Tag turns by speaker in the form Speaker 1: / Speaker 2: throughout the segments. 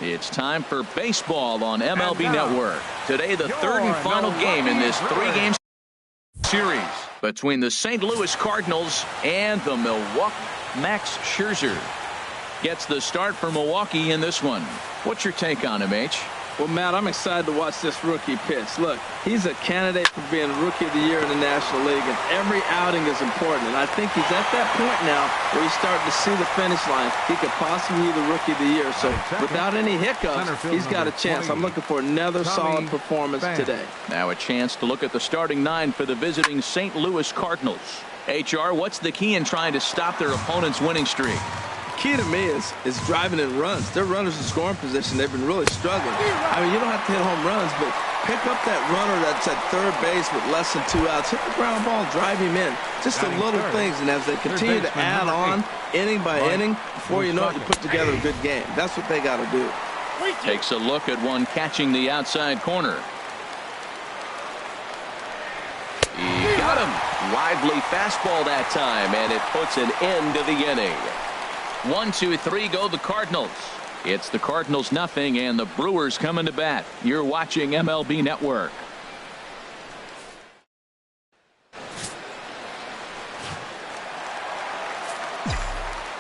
Speaker 1: It's time for baseball on MLB Network. Today, the third and final game in this three-game series between the St. Louis Cardinals and the Milwaukee. Max Scherzer gets the start for Milwaukee in this one. What's your take on him, H?
Speaker 2: Well, Matt, I'm excited to watch this rookie pitch. Look, he's a candidate for being Rookie of the Year in the National League, and every outing is important. And I think he's at that point now where he's starting to see the finish line. He could possibly be the Rookie of the Year. So without any hiccups, he's got a chance. I'm looking for another solid performance today.
Speaker 1: Now a chance to look at the starting nine for the visiting St. Louis Cardinals. HR, what's the key in trying to stop their opponent's winning streak?
Speaker 2: Key to me is driving in runs. Their runners in scoring position, they've been really struggling. I mean, you don't have to hit home runs, but pick up that runner that's at third base with less than 2 outs. Hit the ground ball, drive him in. Just the little things, and as they continue to add on inning by inning, before you know it, you put together a good game. That's what they got to do.
Speaker 1: Takes a look at one catching the outside corner. He got him. Lively fastball that time, and it puts an end to the inning. 1, 2, 3 go the Cardinals. It's the Cardinals nothing and the Brewers coming to bat. You're watching MLB Network.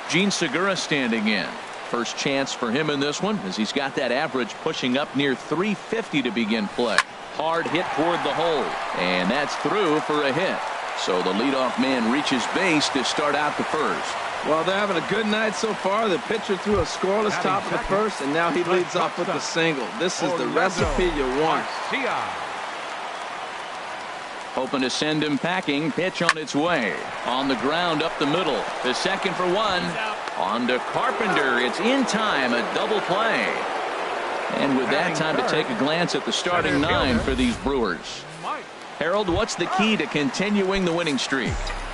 Speaker 1: Gene Segura standing in. First chance for him in this one as he's got that average pushing up near 350 to begin play. Hard hit toward the hole, and that's through for a hit. So the leadoff man reaches base to start out the first.
Speaker 2: Well, they're having a good night so far. The pitcher threw a scoreless top of the first, and now he leads off with a single. This is the recipe you want.
Speaker 1: Hoping to send him packing. Pitch on its way. On the ground up the middle. The second for one. On to Carpenter. It's in time. A double play. And with that, time to take a glance at the starting nine for these Brewers. Harold, what's the key to continuing the winning streak?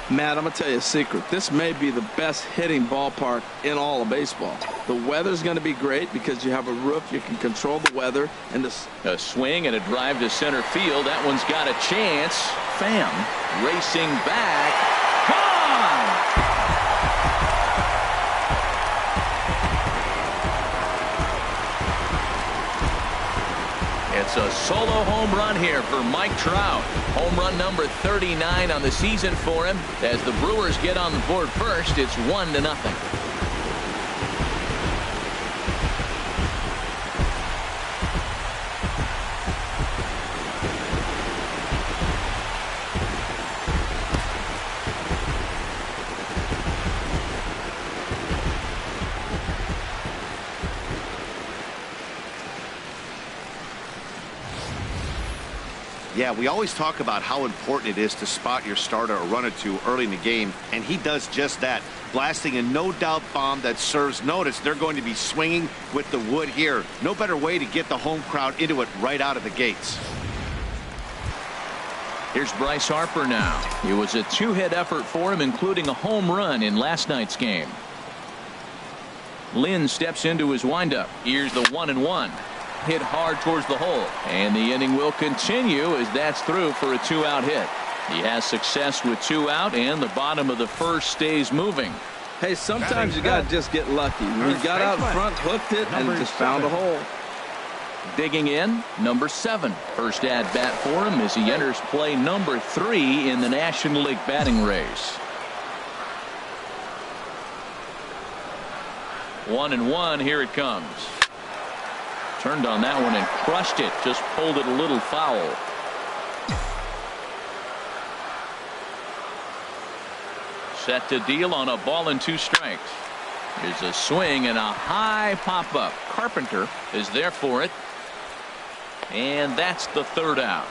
Speaker 2: Matt, I'm going to tell you a secret. This may be the best hitting ballpark in all of baseball. The weather's going to be great because you have a roof. You can control the weather. And
Speaker 1: a swing and a drive to center field. That one's got a chance. Pham racing back. Gone! It's a solo home run here for Mike Trout. Home run number 39 on the season for him. As the Brewers get on the board first, it's 1-0.
Speaker 3: Yeah, we always talk about how important it is to spot your starter or run it to early in the game, and he does just that, blasting a no-doubt bomb that serves notice. They're going to be swinging with the wood here. No better way to get the home crowd into it right out of the gates.
Speaker 1: Here's Bryce Harper now. It was a 2-hit effort for him, including a home run in last night's game. Lynn steps into his windup. Here's the 1-1. Hit hard towards the hole, and the inning will continue as that's through for a 2-out hit. He has success with 2 out, and the bottom of the first stays moving.
Speaker 2: Hey, sometimes you got to just get lucky. He got out front, hooked it, and just found a hole.
Speaker 1: Digging in, number 7. First at bat for him as he enters play number 3 in the National League batting race. 1-1, here it comes. Turned on that one and crushed it. Just pulled it a little foul. Set to deal on a ball and 2 strikes. Here's a swing and a high pop up. Carpenter is there for it. And that's the 3rd out.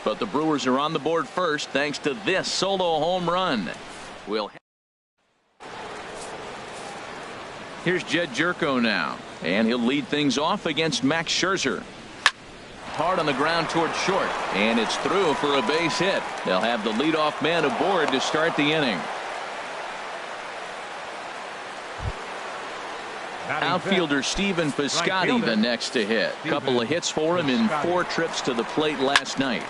Speaker 1: But the Brewers are on the board first thanks to this solo home run. Here's Jed Jerko now, and he'll lead things off against Max Scherzer. Hard on the ground toward short, and it's through for a base hit. They'll have the leadoff man aboard to start the inning. Outfielder Stephen Piscotty the next to hit. Couple of hits for him in 4 trips to the plate last night.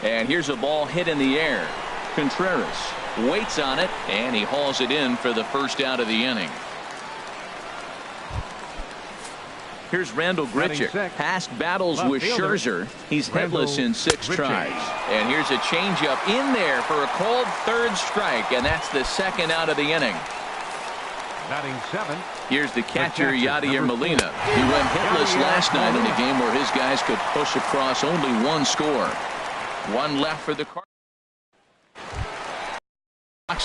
Speaker 1: And here's a ball hit in the air. Contreras waits on it, and he hauls it in for the first out of the inning. Here's Randall Grichuk. Past battles with Scherzer. He's hitless in 6 tries. And here's a changeup in there for a called third strike, and that's the second out of the inning.
Speaker 4: Batting 7.
Speaker 1: Here's the catcher, Yadier Molina. He went hitless last night in a game where his guys could push across only 1 score. 1 left for the Cardinals.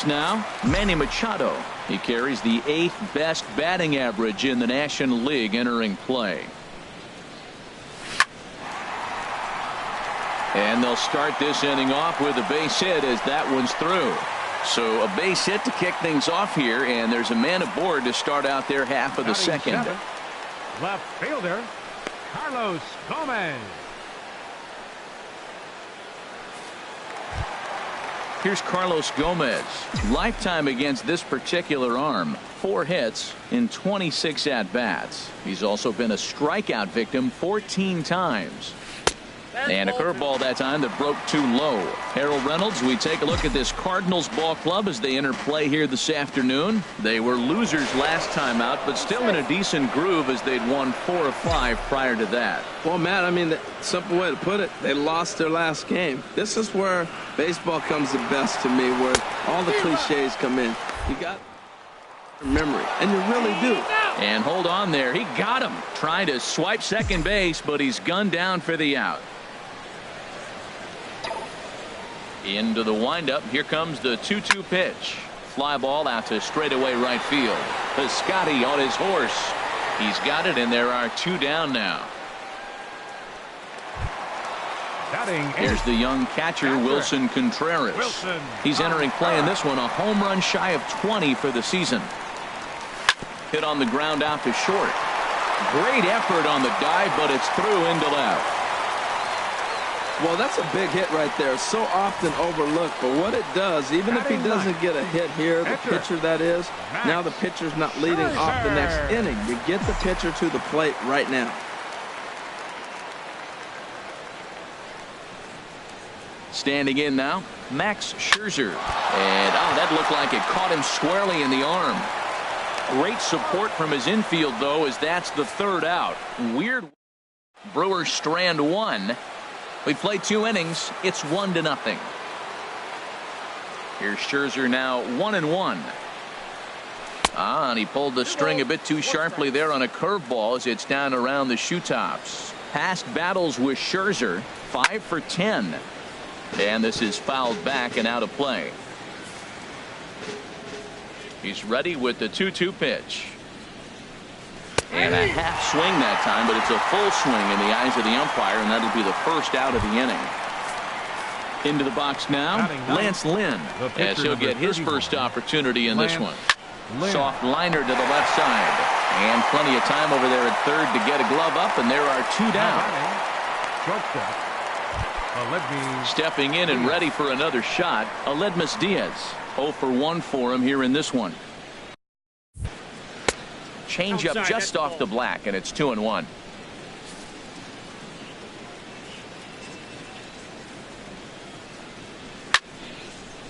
Speaker 1: Now, Manny Machado. He carries the 8th best batting average in the National League entering play. And they'll start this inning off with a base hit as that one's through. So a base hit to kick things off here, and there's a man aboard to start out their half of the second.
Speaker 4: Left fielder, Carlos Gomez.
Speaker 1: Here's Carlos Gomez. Lifetime against this particular arm. 4 hits in 26 at-bats. He's also been a strikeout victim 14 times. And a curveball that time that broke too low. Harold Reynolds, we take a look at this Cardinals ball club as they enter play here this afternoon. They were losers last time out, but still in a decent groove as they'd won 4 of 5 prior to that.
Speaker 2: Well, Matt, I mean, the simple way to put it, they lost their last game. This is where baseball comes the best to me, where all the cliches come in. You got memory, and you really do.
Speaker 1: And hold on there. He got him. Trying to swipe second base, but he's gunned down for the out. Into the windup. Here comes the 2-2 pitch. Fly ball out to straightaway right field. Piscotty on his horse. He's got it, and there are 2 down now. Here's the young catcher, Wilson Contreras. He's entering play in this one, a home run shy of 20 for the season. Hit on the ground out to short. Great effort on the dive, but it's through into left.
Speaker 2: Well, that's a big hit right there. So often overlooked. But what it does, even if he doesn't get a hit here, the pitcher that is, now the pitcher's not leading off the next inning. You get the pitcher to the plate right now.
Speaker 1: Standing in now, Max Scherzer. And, that looked like it caught him squarely in the arm. Great support from his infield, though, as that's the 3rd out. Weird. Brewers strand 1. We played 2 innings. It's 1-0. Here's Scherzer now 1-1. And he pulled the string a bit too sharply there on a curveball as it's down around the shoe tops. Past battles with Scherzer, 5 for 10. And this is fouled back and out of play. He's ready with the 2-2 pitch. And a half swing that time, but it's a full swing in the eyes of the umpire, and that'll be the first out of the inning. Into the box now, Lance Lynn, as he'll get his first opportunity in this one. Soft liner to the left side, and plenty of time over there at third to get a glove up, and there are 2 down. Stepping in and ready for another shot, Aledmus Diaz. 0 for 1 for him here in this one. Change up just off the black, and it's 2-1.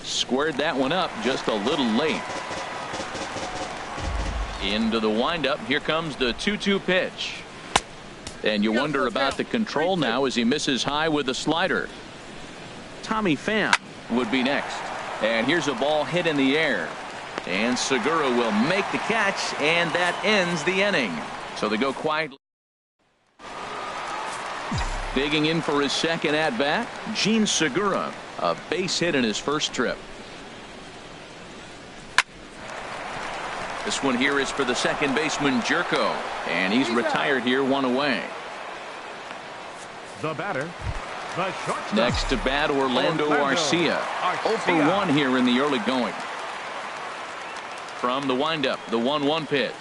Speaker 1: Squared that one up just a little late. Into the windup. Here comes the 2-2 pitch. And you wonder about the control now as he misses high with the slider. Tommy Pham would be next. And here's a ball hit in the air. And Segura will make the catch, and that ends the inning. So they go quietly. Digging in for his second at-bat, Gene Segura. A base hit in his first trip. This one here is for the second baseman, Jerko. And he's retired here, 1 away.
Speaker 4: The batter.
Speaker 1: Next to bat, Orlando Arcia. 0 for 1 here in the early going. From the windup, the 1-1 pitch.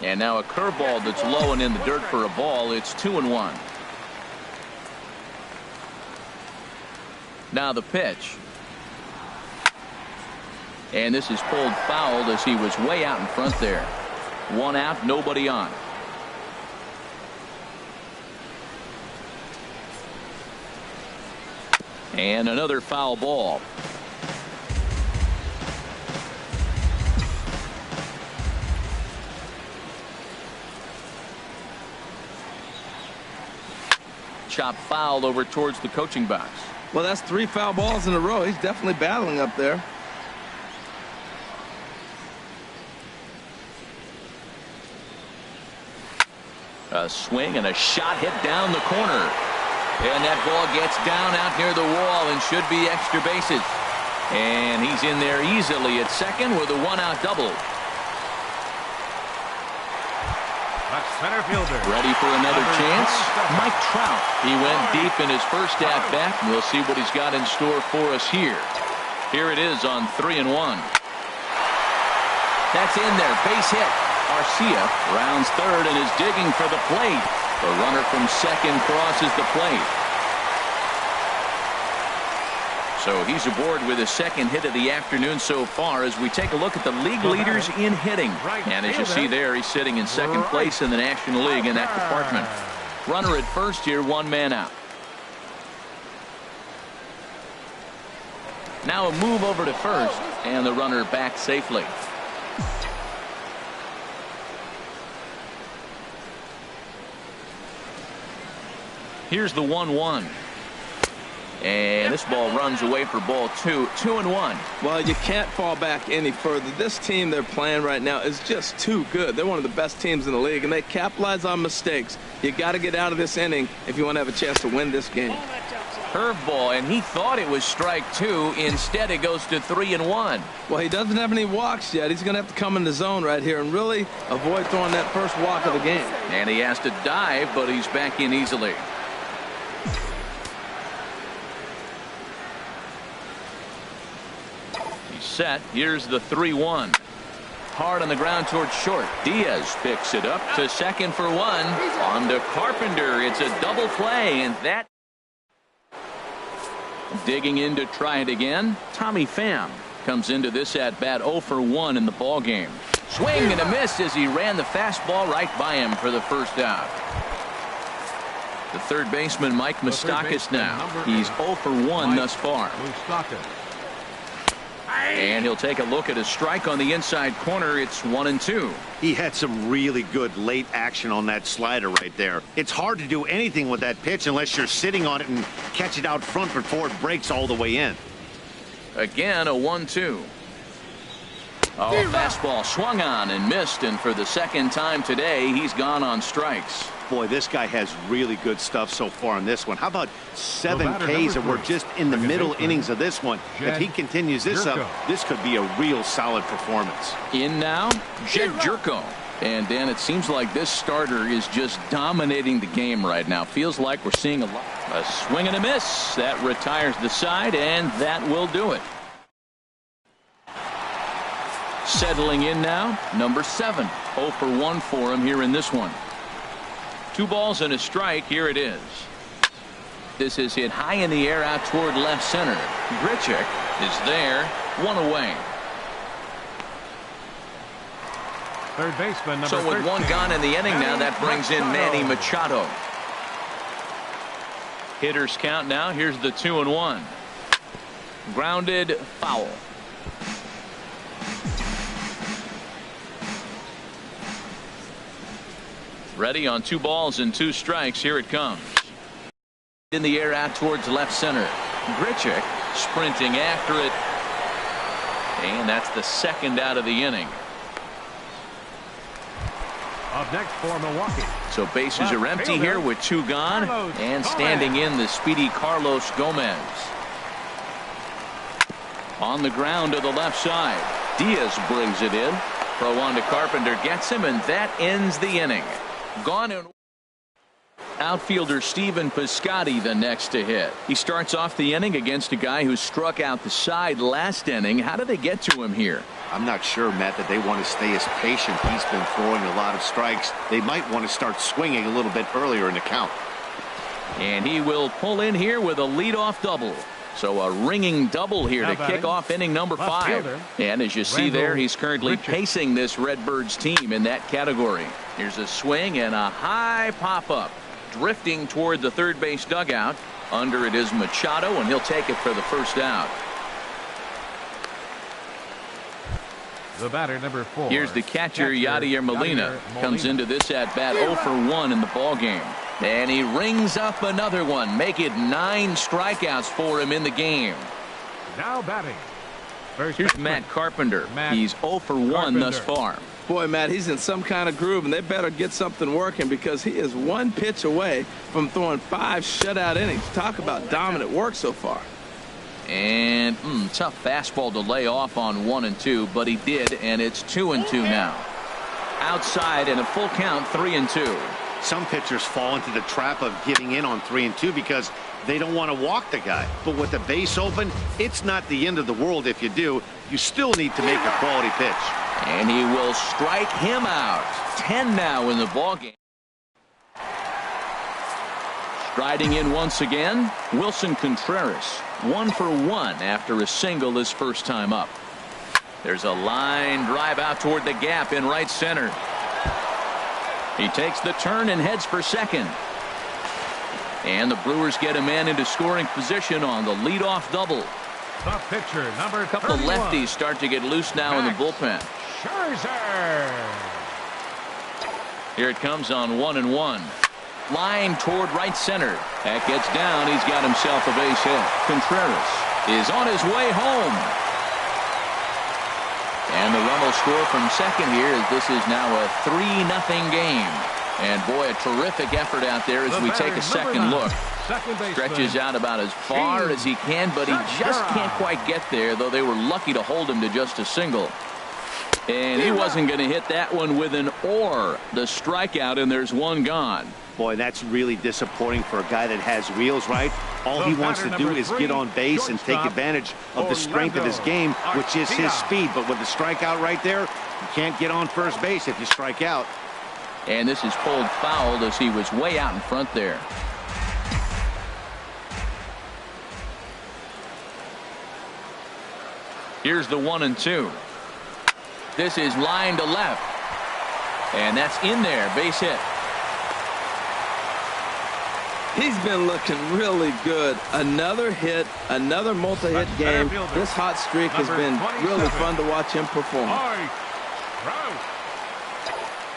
Speaker 1: And now a curveball that's low and in the dirt for a ball. It's 2-1. Now the pitch. And this is pulled foul as he was way out in front there. 1 out, nobody on. And another foul ball. chop foul over towards the coaching box.
Speaker 2: Well, that's 3 foul balls in a row. He's definitely battling up there.
Speaker 1: A swing and a shot hit down the corner. And that ball gets down out near the wall and should be extra bases. And he's in there easily at second with a 1-out double.
Speaker 4: That's center fielder.
Speaker 1: Ready for another chance? Mike Trout. He went deep in his first at-bat, and we'll see what he's got in store for us here. Here it is on 3-1. That's in there. Base hit. Garcia rounds third and is digging for the plate. The runner from second crosses the plate. So he's aboard with his second hit of the afternoon so far as we take a look at the league leaders in hitting. And as you see there, he's sitting in second place in the National League in that department. Runner at first here, 1 man out. Now a move over to first, and the runner back safely. Here's the 1-1. And this ball runs away for ball 2. 2-1.
Speaker 2: Well, you can't fall back any further. This team they're playing right now is just too good. They're one of the best teams in the league, and they capitalize on mistakes. You got to get out of this inning if you want to have a chance to win this game.
Speaker 1: Curveball, and he thought it was strike 2. Instead, it goes to 3-1.
Speaker 2: Well, he doesn't have any walks yet. He's going to have to come in the zone right here and really avoid throwing that first walk of the game.
Speaker 1: And he has to dive, but he's back in easily. Set. Here's the 3-1. Hard on the ground towards short. Diaz picks it up to second for 1. On to Carpenter. It's a double play, and that digging in to try it again. Tommy Pham comes into this at bat 0 for 1 in the ball game. Swing and a miss as he ran the fastball right by him for the first out. The third baseman Mike Moustakas now. He's 0 for 1 thus far. And he'll take a look at a strike on the inside corner. It's 1-2.
Speaker 3: He had some really good late action on that slider right there. It's hard to do anything with that pitch unless you're sitting on it and catch it out front before it breaks all the way in.
Speaker 1: Again, a 1-2. Oh, fastball swung on and missed, and for the second time today, he's gone on strikes.
Speaker 3: Boy, this guy has really good stuff so far in this one. How about 7 Ks, and we're just in the middle innings of this one. If he continues this up, this could be a real solid performance.
Speaker 1: In now, Jed Jerko. And Dan, it seems like this starter is just dominating the game right now. Feels like we're seeing a lot. A swing and a miss. That retires the side, and that will do it. Settling in now, number 7. 0 for 1 for him here in this one. 2 balls and a strike. Here it is. This is hit high in the air out toward left center. Grichuk is there. 1 away.
Speaker 4: Third baseman number
Speaker 1: So with
Speaker 4: 13.
Speaker 1: 1 gone in the inning now, that brings in Manny Machado. Hitters count now. Here's the 2-1. Grounded foul. Ready on 2 balls and 2 strikes. Here it comes. In the air out towards left center. Grichuk sprinting after it. And that's the second out of the inning.
Speaker 4: Up next for Milwaukee.
Speaker 1: So bases are empty here with 2 gone. And standing in the speedy Carlos Gomez. On the ground to the left side. Diaz brings it in. Throw on to Carpenter gets him, and that ends the inning. Gone in. Outfielder Stephen Piscotty the next to hit. He starts off the inning against a guy who struck out the side last inning. How did they get to him here?
Speaker 3: I'm not sure, Matt, that they want to stay as patient. He's been throwing a lot of strikes. They might want to start swinging a little bit earlier in the count.
Speaker 1: And he will pull in here with a leadoff double. So a ringing double here to kick off inning number 5. And as you see there, he's currently pacing this Redbirds team in that category. Here's a swing and a high pop-up. Drifting toward the third base dugout. Under it is Machado, and he'll take it for the first out.
Speaker 4: The batter, number 4.
Speaker 1: Here's the catcher, Yadier Molina. Comes into this at bat 0 for 1 in the ball game. And he rings up another one. Make it 9 strikeouts for him in the game.
Speaker 4: Now batting.
Speaker 1: Here's Matt Carpenter. He's 0 for 1 thus far.
Speaker 2: Boy, Matt, he's in some kind of groove, and they better get something working because he is 1 pitch away from throwing 5 shutout innings. Talk about dominant work so far.
Speaker 1: And tough fastball to lay off on 1 and 2, but he did, and it's 2 and 2 now. Outside and a full count, 3 and 2.
Speaker 3: Some pitchers fall into the trap of giving in on 3 and 2 because they don't want to walk the guy. But with the base open, it's not the end of the world if you do. You still need to make a quality pitch.
Speaker 1: And he will strike him out. 10 now in the ballgame. Striding in once again, Wilson Contreras. 1 for 1 after a single his first time up. There's a line drive out toward the gap in right center. He takes the turn and heads for second. And the Brewers get a man into scoring position on the leadoff double.
Speaker 4: The pitcher, number 31.
Speaker 1: A couple of lefties start to get loose now in the bullpen.
Speaker 4: Scherzer.
Speaker 1: Here it comes on 1 and 1. Line toward right center. That gets down. He's got himself a base hit. Contreras is on his way home. And the run will score from second here as this is now a 3-0 game. And boy, a terrific effort out there as we take a second look. Stretches out about as far as he can, but he just can't quite get there, though they were lucky to hold him to just a single. And he wasn't going to hit that one with an or. The strikeout, and there's one gone.
Speaker 3: Boy, that's really disappointing for a guy that has wheels, right? All he wants to do is get on base and take advantage of the strength of his game, which is his speed. But with the strikeout right there, you can't get on first base if you strike out.
Speaker 1: And this is pulled foul as he was way out in front there. Here's the 1 and 2. This is line to left. And that's in there. Base hit.
Speaker 2: He's been looking really good. Another hit, another multi-hit game. This hot streak has been really fun to watch him perform.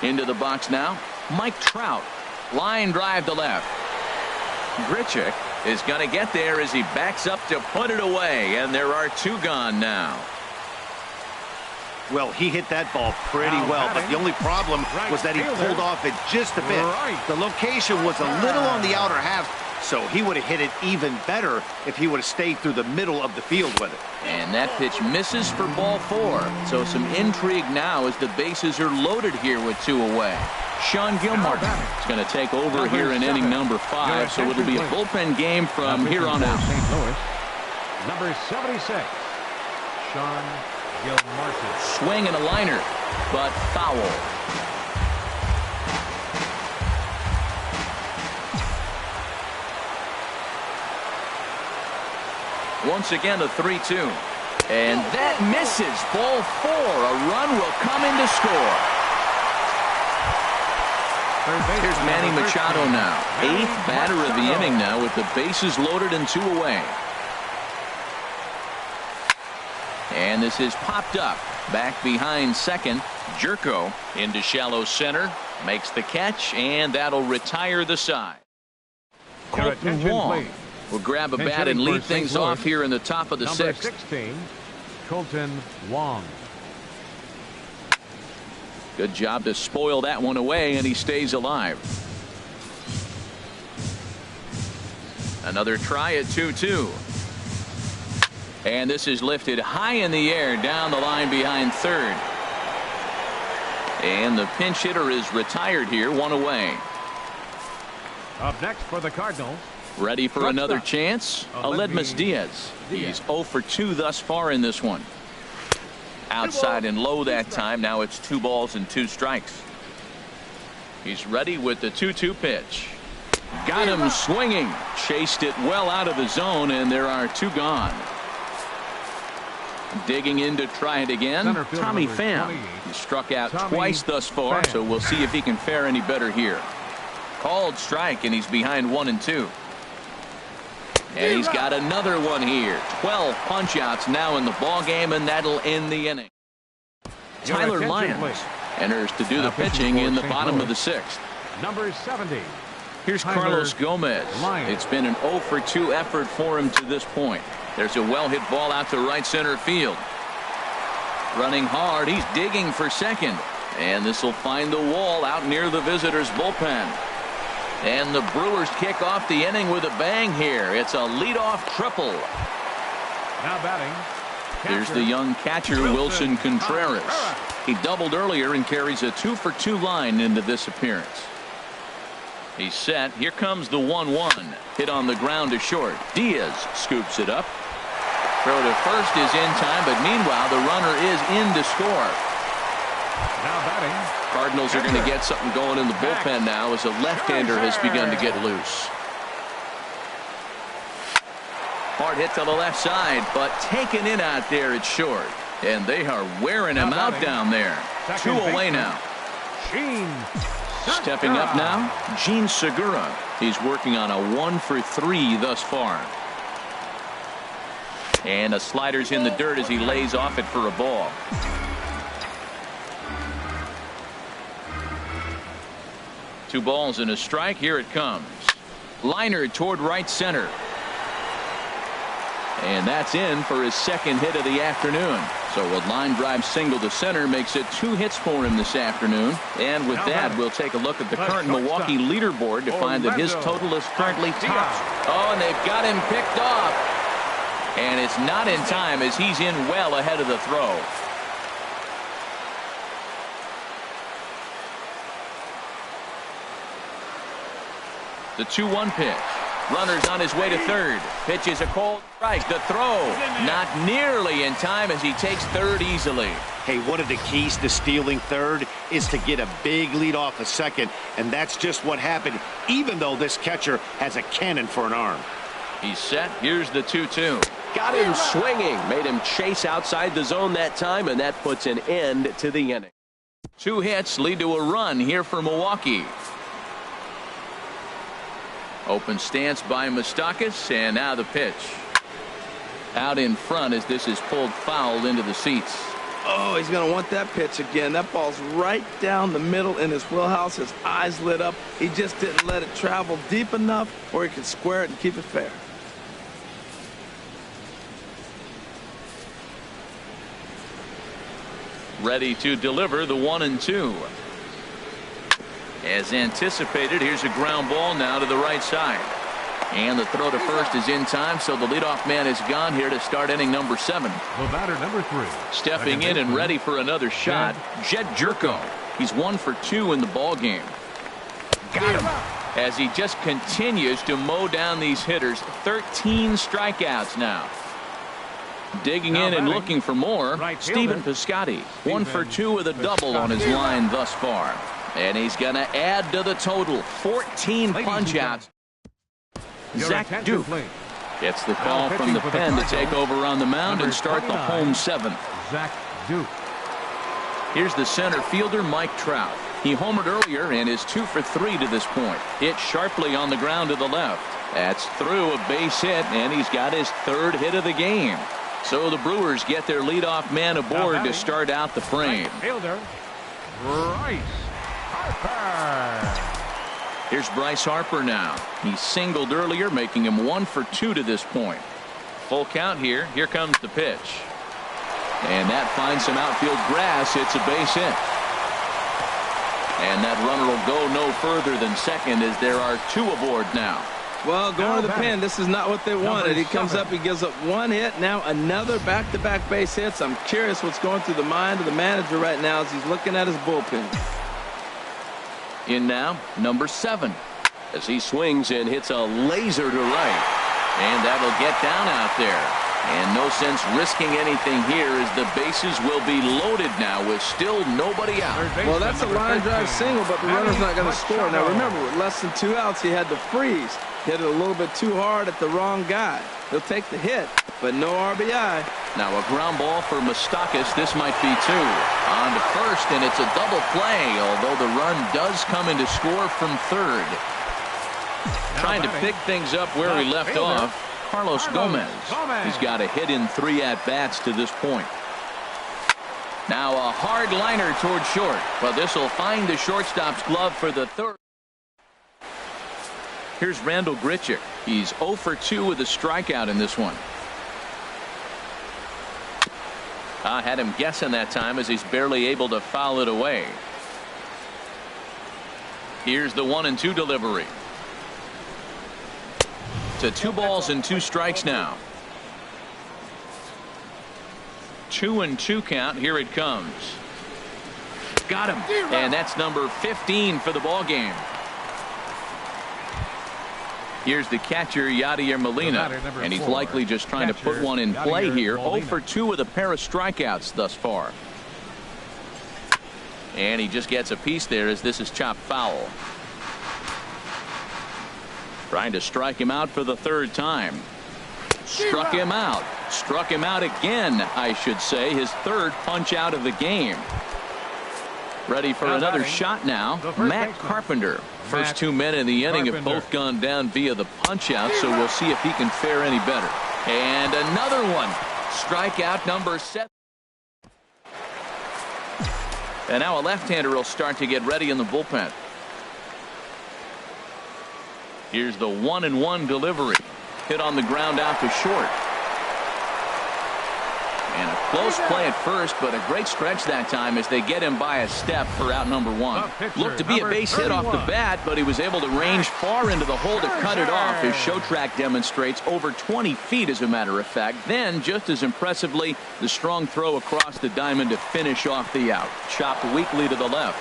Speaker 1: Into the box now, Mike Trout. Line drive to left. Grichuk is going to get there as he backs up to put it away, and there are 2 gone now.
Speaker 3: Well, he hit that ball pretty well, but the only problem was that he pulled off it just a bit. The location was a little on the outer half, so he would have hit it even better if he would have stayed through the middle of the field with it.
Speaker 1: And that pitch misses for ball 4. So some intrigue now as the bases are loaded here with 2 away. Sean Gilmartin is going to take over here in inning number 5, so it'll be a bullpen game from here on out.
Speaker 4: St. Louis, number 76, Sean Gilmartin.
Speaker 1: Swing and a liner, but foul. Once again, a 3-2. And that misses. Ball 4. A run will come in to score. Here's Manny Machado now. 8th batter of the inning now with the bases loaded and 2 away. And this is popped up. Back behind second. Jerko into shallow center. Makes the catch, and that'll retire the side. Colton Wong will grab a bat and lead things off here in the top of the 6th.
Speaker 4: Number 16, Colton Wong.
Speaker 1: Good job to spoil that one away, and he stays alive. Another try at 2-2. And this is lifted high in the air down the line behind third. And the pinch hitter is retired here, 1 away.
Speaker 4: Up next for the Cardinals.
Speaker 1: Ready for another chance? Aledmus Diaz. He's 0 for 2 thus far in this one. Outside and low that time. Now it's 2 balls and 2 strikes. He's ready with the 2-2 pitch. Got him swinging. Chased it well out of the zone, and there are 2 gone. Digging in to try it again. Tommy Pham. He struck out twice thus far, so we'll see if he can fare any better here. Called strike, and he's behind 1 and 2. And he's got another one here. 12 punch-outs now in the ball game, and that'll end the inning. Tyler Lyons enters to do the pitching in the bottom of the 6th.
Speaker 4: Number 70,
Speaker 1: Here's Carlos Gomez. It's been an 0 for 2 effort for him to this point. There's a well-hit ball out to right center field. Running hard, he's digging for second. And this will find the wall out near the visitors' bullpen. And the Brewers kick off the inning with a bang here. It's a leadoff triple.
Speaker 4: Now batting.
Speaker 1: Here's the young catcher, Wilson Contreras. He doubled earlier and carries a 2 for 2 line into this appearance. He's set. Here comes the 1-1. Hit on the ground to short. Diaz scoops it up. Throw to first is in time, but meanwhile the runner is in to score.
Speaker 4: Now batting.
Speaker 1: Cardinals are going to get something going in the bullpen now as a left-hander has begun to get loose. Hard hit to the left side, but taken in out there at short. And they are wearing him out down there. 2 away now. Stepping up now, Gene Segura. He's working on a 1 for 3 thus far. And a slider's in the dirt as he lays off it for a ball. Two balls and a strike. Here it comes. Liner toward right center. And that's in for his second hit of the afternoon. So a line drive single to center makes it 2 hits for him this afternoon. And with that, we'll take a look at the current Milwaukee leaderboard to find that his total is currently top. Oh, and they've got him picked off. And it's not in time as he's in well ahead of the throw. The 2-1 pitch. Runner's on his way to third. Pitch is a cold strike. The throw not nearly in time as he takes third easily.
Speaker 3: Hey, one of the keys to stealing third is to get a big lead off a second, and that's just what happened, even though this catcher has a cannon for an arm.
Speaker 1: He's set. Here's the 2-2.
Speaker 5: Got him swinging. Made him chase outside the zone that time, and that puts an end to the inning.
Speaker 1: 2 hits lead to a run here for Milwaukee. Open stance by Moustakas, and now the pitch. Out in front as this is pulled foul into the seats.
Speaker 2: Oh, he's going to want that pitch again. That ball's right down the middle in his wheelhouse. His eyes lit up. He just didn't let it travel deep enough where he could square it and keep it fair.
Speaker 1: Ready to deliver the 1-2. As anticipated, here's a ground ball now to the right side. And the throw to first is in time, so the leadoff man is gone here to start inning number 7.
Speaker 4: The batter number 3.
Speaker 1: Stepping in and ready for another shot, Jed Jerko. He's 1 for 2 in the ball game. Got him. As he just continues to mow down these hitters. 13 strikeouts now. Digging in and looking for more, Stephen Piscotty. 1 for 2 with a double on his line thus far. And he's going to add to the total. 14 punch-outs. Zach Duke gets the call from the pen to take over on the mound and start the home 7th.
Speaker 4: Zach Duke.
Speaker 1: Here's the center fielder, Mike Trout. He homered earlier and is 2 for 3 to this point. Hit sharply on the ground to the left. That's through a base hit, and he's got his 3rd hit of the game. So the Brewers get their leadoff man aboard to start out the frame.
Speaker 4: Fielder, Bryce Harper.
Speaker 1: Here's Bryce Harper now. He singled earlier, making him 1 for 2 to this point. Full count here. Here comes the pitch. And that finds some outfield grass. It's a base hit. And that runner will go no further than second as there are 2 aboard now.
Speaker 2: Well, going to the pen, this is not what they wanted. He comes up, he gives up 1 hit, now another back-to-back base hits. I'm curious what's going through the mind of the manager right now as he's looking at his bullpen.
Speaker 1: In now, number 7.
Speaker 5: As he swings and hits a laser to right.
Speaker 1: And that'll get down out there. And no sense risking anything here as the bases will be loaded now with still nobody out.
Speaker 2: Well, that's a line drive single, but the runner's not going to score. Now, remember, with less than 2 outs, he had to freeze. Hit it a little bit too hard at the wrong guy. He'll take the hit, but no RBI.
Speaker 1: Now a ground ball for Moustakas. This might be 2. On to first, and it's a double play, although the run does come in to score from third. Trying to pick things up where he left off, Carlos Gomez. He's got a hit in 3 at-bats to this point. Now a hard liner toward short, but this will find the shortstop's glove for the 3rd. Here's Randall Grichuk. He's 0 for 2 with a strikeout in this one. I had him guessing that time as he's barely able to foul it away. Here's the 1-2 delivery. To 2 balls and 2 strikes now. 2-2 count. Here it comes. Got him. And that's number 15 for the ball game. Here's the catcher, Yadier Molina, and he's likely just trying to put one in play here. 0 for 2 with a pair of strikeouts thus far. And he just gets a piece there as this is chopped foul. Trying to strike him out for the 3rd time. Struck him out. Struck him out again, I should say. His 3rd punch out of the game. Ready for another shot now. Matt Carpenter. First 2 men in the inning have both gone down via the punch out, so we'll see if he can fare any better. And another one. Strikeout number 7. And now a left-hander will start to get ready in the bullpen. Here's the 1-1 delivery. Hit on the ground out to short. And a close play at first, but a great stretch that time as they get him by a step for out number 1. Looked to be a base hit off the bat, but he was able to range far into the hole to cut it off. His show track demonstrates over 20 feet, as a matter of fact. Then, just as impressively, the strong throw across the diamond to finish off the out. Chopped weakly to the left.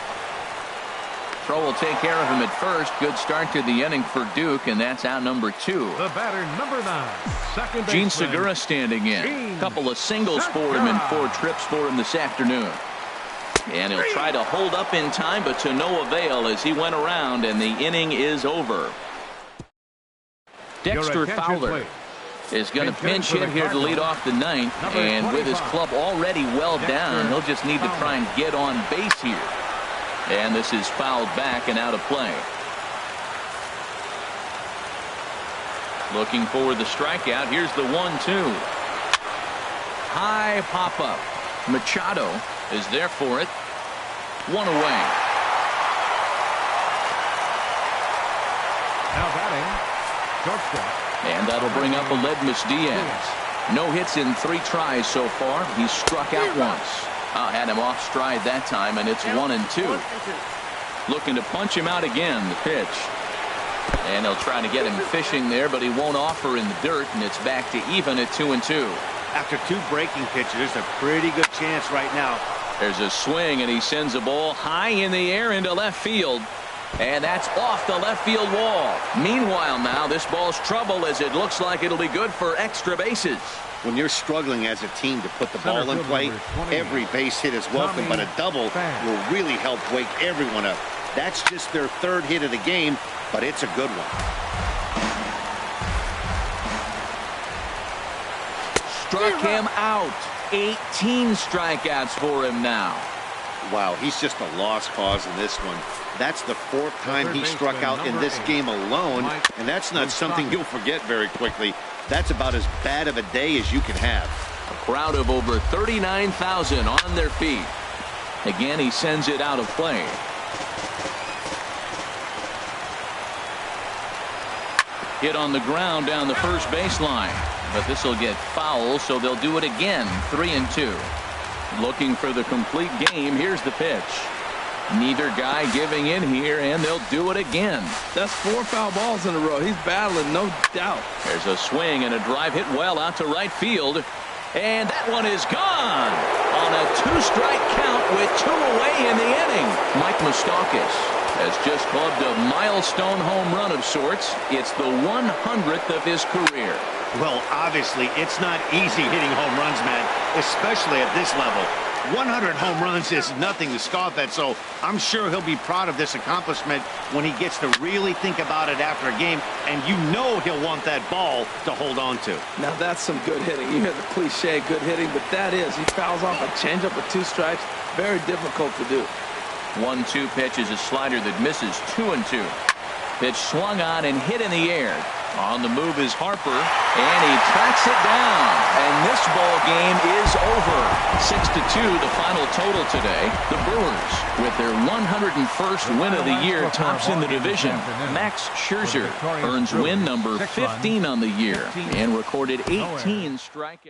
Speaker 1: Throw will take care of him at first. Good start to the inning for Duke, and that's out number 2.
Speaker 4: The batter, number 9, second
Speaker 1: Gene
Speaker 4: baseman,
Speaker 1: Segura standing in. Couple of singles for him and 4 trips for him this afternoon. And he'll try to hold up in time, but to no avail as he went around, and the inning is over. Dexter Fowler is going to pinch hit here to lead off the 9th, and with his club already well down, he'll just need to try and get on base here. And this is fouled back and out of play. Looking for the strikeout. Here's the 1-2. High pop up. Machado is there for it. 1 away.
Speaker 4: Now batting, shortstop.
Speaker 1: And that'll bring up Aledmus Diaz. No hits in 3 tries so far. He's struck out once. Had him off stride that time, and it's 1-2. Looking to punch him out again. The pitch. And they'll try to get him fishing there, but he won't offer in the dirt, and it's back to even at 2-2.
Speaker 3: After 2 breaking pitches, there's a pretty good chance right now.
Speaker 1: There's a swing, and he sends a ball high in the air into left field. And that's off the left field wall. Meanwhile now, this ball's trouble as it looks like it'll be good for extra bases.
Speaker 3: When you're struggling as a team to put the ball in play, every base hit is welcome, but a double will really help wake everyone up. That's just their 3rd hit of the game, but it's a good one.
Speaker 1: Struck him out. 18 strikeouts for him now.
Speaker 3: Wow, he's just a lost cause in this one. That's the 4th time he struck out in this game alone, and that's not something you'll forget very quickly. That's about as bad of a day as you can have.
Speaker 1: A crowd of over 39,000 on their feet. Again, he sends it out of play. Hit on the ground down the first baseline, but this will get foul, so they'll do it again. 3-2. Looking for the complete game. Here's the pitch. Neither guy giving in here, and they'll do it again.
Speaker 2: That's 4 foul balls in a row. He's battling, no doubt.
Speaker 1: There's a swing and a drive hit well out to right field. And that one is gone on a 2-strike count with 2 away in the inning. Mike Moustakas has just clubbed a milestone home run of sorts. It's the 100th of his career.
Speaker 3: Well, obviously, it's not easy hitting home runs, man, especially at this level. 100 home runs is nothing to scoff at, so I'm sure he'll be proud of this accomplishment when he gets to really think about it after a game, and you know he'll want that ball to hold on to.
Speaker 2: Now that's some good hitting. You hear the cliche good hitting, but that is. He fouls off a changeup with 2 strikes. Very difficult to do.
Speaker 1: 1-2 pitch is a slider that misses. 2-2. Pitch swung on and hit in the air. On the move is Harper, and he tracks it down. And this ball game is over. 6-2, the final total today. The Brewers, with their 101st win of the year, tops in the division. Max Scherzer earns win number 15 on the year and recorded 18 strikeouts.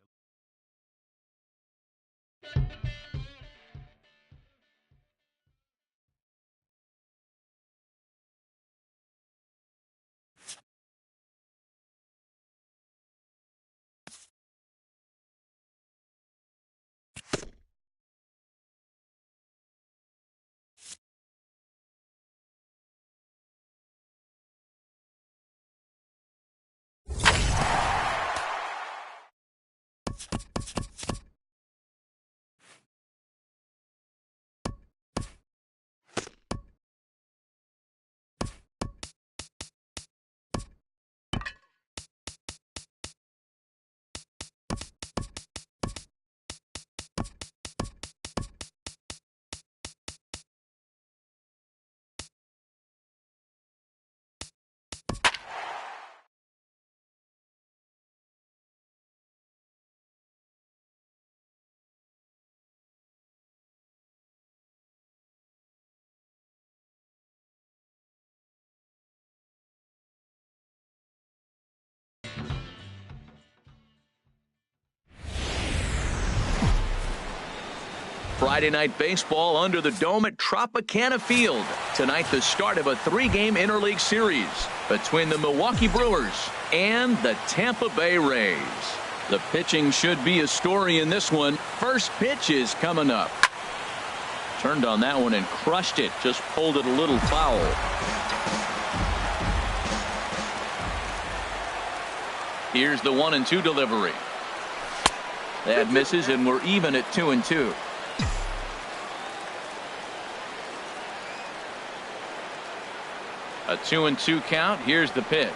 Speaker 1: Friday night baseball under the dome at Tropicana Field. Tonight, the start of a 3-game interleague series between the Milwaukee Brewers and the Tampa Bay Rays. The pitching should be a story in this one. First pitch is coming up. Turned on that one and crushed it. Just pulled it a little foul. Here's the 1-2 delivery. That misses, and we're even at 2-2. A 2-2 count. Here's the pitch.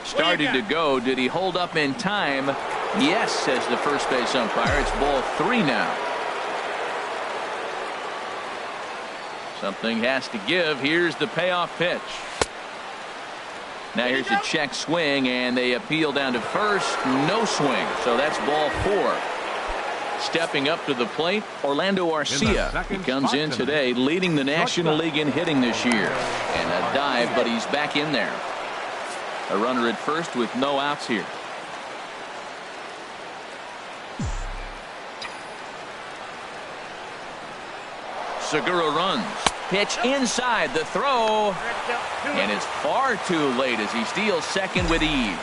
Speaker 1: Started to go. Did he hold up in time? Yes, says the first base umpire. It's ball 3 now. Something has to give. Here's the payoff pitch. Now here's a check swing, and they appeal down to first. No swing. So that's ball 4. Stepping up to the plate, Orlando Arcia. He comes in today leading the National League in hitting this year. And a dive, but he's back in there. A runner at first with no outs here. Segura runs. Pitch inside, the throw. And it's far too late as he steals second with ease.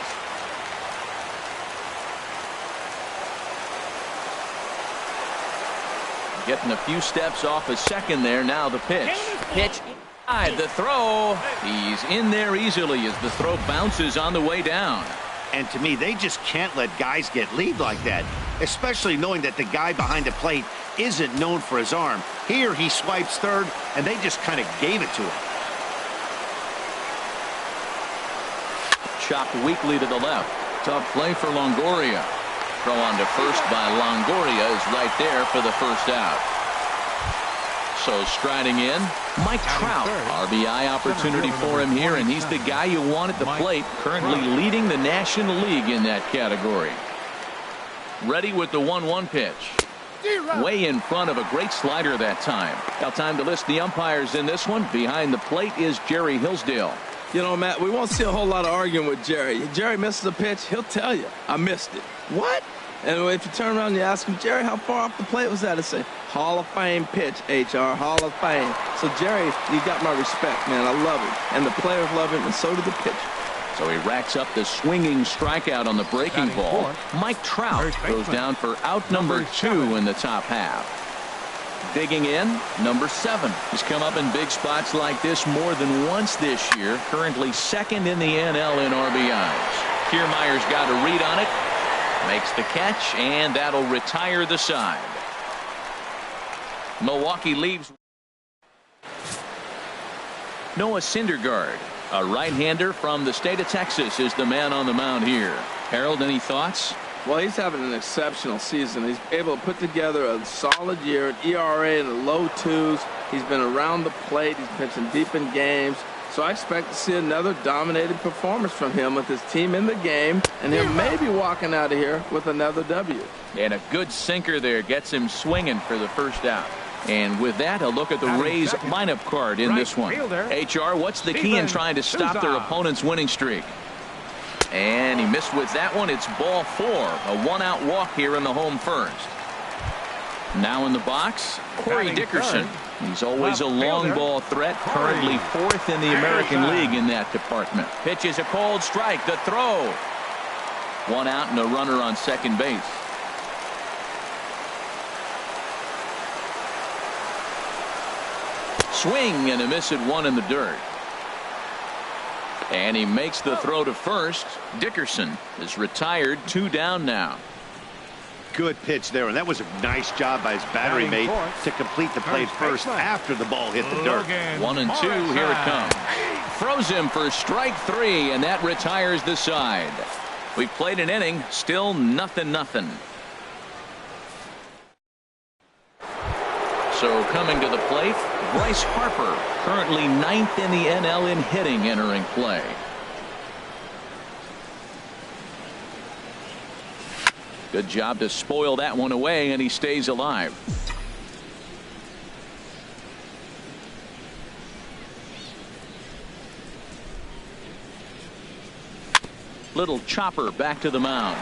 Speaker 1: Getting a few steps off a second there. Now the pitch. Pitch inside, the throw. He's in there easily as the throw bounces on the way down.
Speaker 3: And to me, they just can't let guys get lead like that, especially knowing that the guy behind the plate isn't known for his arm. Here he swipes third, and they just kind of gave it to him.
Speaker 1: Chopped weakly to the left. Tough play for Longoria. Throw on to first by Longoria is right there for the first out. So striding in, Mike Trout. RBI opportunity for him here, and he's the guy you want at the plate, currently leading the National League in that category. Ready with the 1-1 pitch. Way in front of a great slider that time. Now time to list the umpires in this one. Behind the plate is Jerry Hillsdale.
Speaker 2: You know, Matt, we won't see a whole lot of arguing with Jerry. Jerry misses a pitch, he'll tell you, I missed it. What? And if you turn around and you ask him, Jerry, how far off the plate was that? He'll say, Hall of Fame pitch, HR, Hall of Fame. So, Jerry, you got my respect, man. I love him. And the players love him, and so do the pitcher.
Speaker 1: So he racks up the swinging strikeout on the breaking ball. Mike Trout goes down for out number 2 in the top half. Digging in, number 7. He's come up in big spots like this more than once this year. Currently second in the NL in RBIs. Kiermaier's got a read on it. Makes the catch, and that'll retire the side. Milwaukee leaves. Noah Syndergaard, a right-hander from the state of Texas, is the man on the mound here. Harold, any thoughts?
Speaker 2: Well, he's having an exceptional season. He's able to put together a solid year, an ERA in the low 2s. He's been around the plate. He's pitching deep in games. So I expect to see another dominating performance from him with his team in the game, and him maybe walking out of here with another W.
Speaker 1: And a good sinker there gets him swinging for the first out. And with that, a look at the Rays lineup card in this one. HR, what's the key in trying to stop their opponent's winning streak? And he missed with that one. It's ball 4. A one-out walk here in the home first. Now in the box, Corey Dickerson. He's always a long ball threat, currently 4th in the American League in that department. Pitches a cold strike, the throw. One out and a runner on second base. Swing and a miss at one in the dirt. And he makes the throw to first. Dickerson is retired, 2 down now.
Speaker 3: Good pitch there, and that was a nice job by his battery mate to complete the play first after the ball hit the dirt.
Speaker 1: 1-2, here it comes. Throws him for strike 3, and that retires the side. We've played an inning, still 0-0. So coming to the plate, Bryce Harper, currently 9th in the NL in hitting, entering play. Good job to spoil that one away, and he stays alive. Little chopper back to the mound.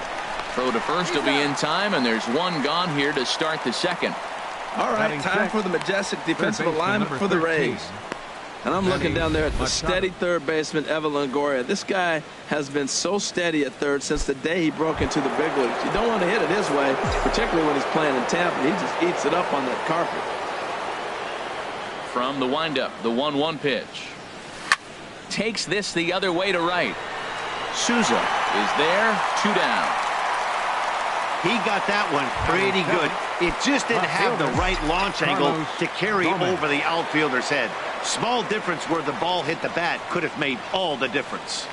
Speaker 1: Throw to first will be in time, and there's one gone here to start the second.
Speaker 2: All right, time for the majestic defensive alignment for the Rays. And I'm looking down there at the steady third baseman, Evan Longoria. This guy has been so steady at third since the day he broke into the big leagues. You don't want to hit it his way, particularly when he's playing in Tampa. He just eats it up on that carpet.
Speaker 1: From the windup, the 1-1 pitch. Takes this the other way to right. Souza is there, 2 down.
Speaker 3: He got that one pretty good. It just didn't have the right launch angle to carry over the outfielder's head. Small difference where the ball hit the bat could have made all the difference.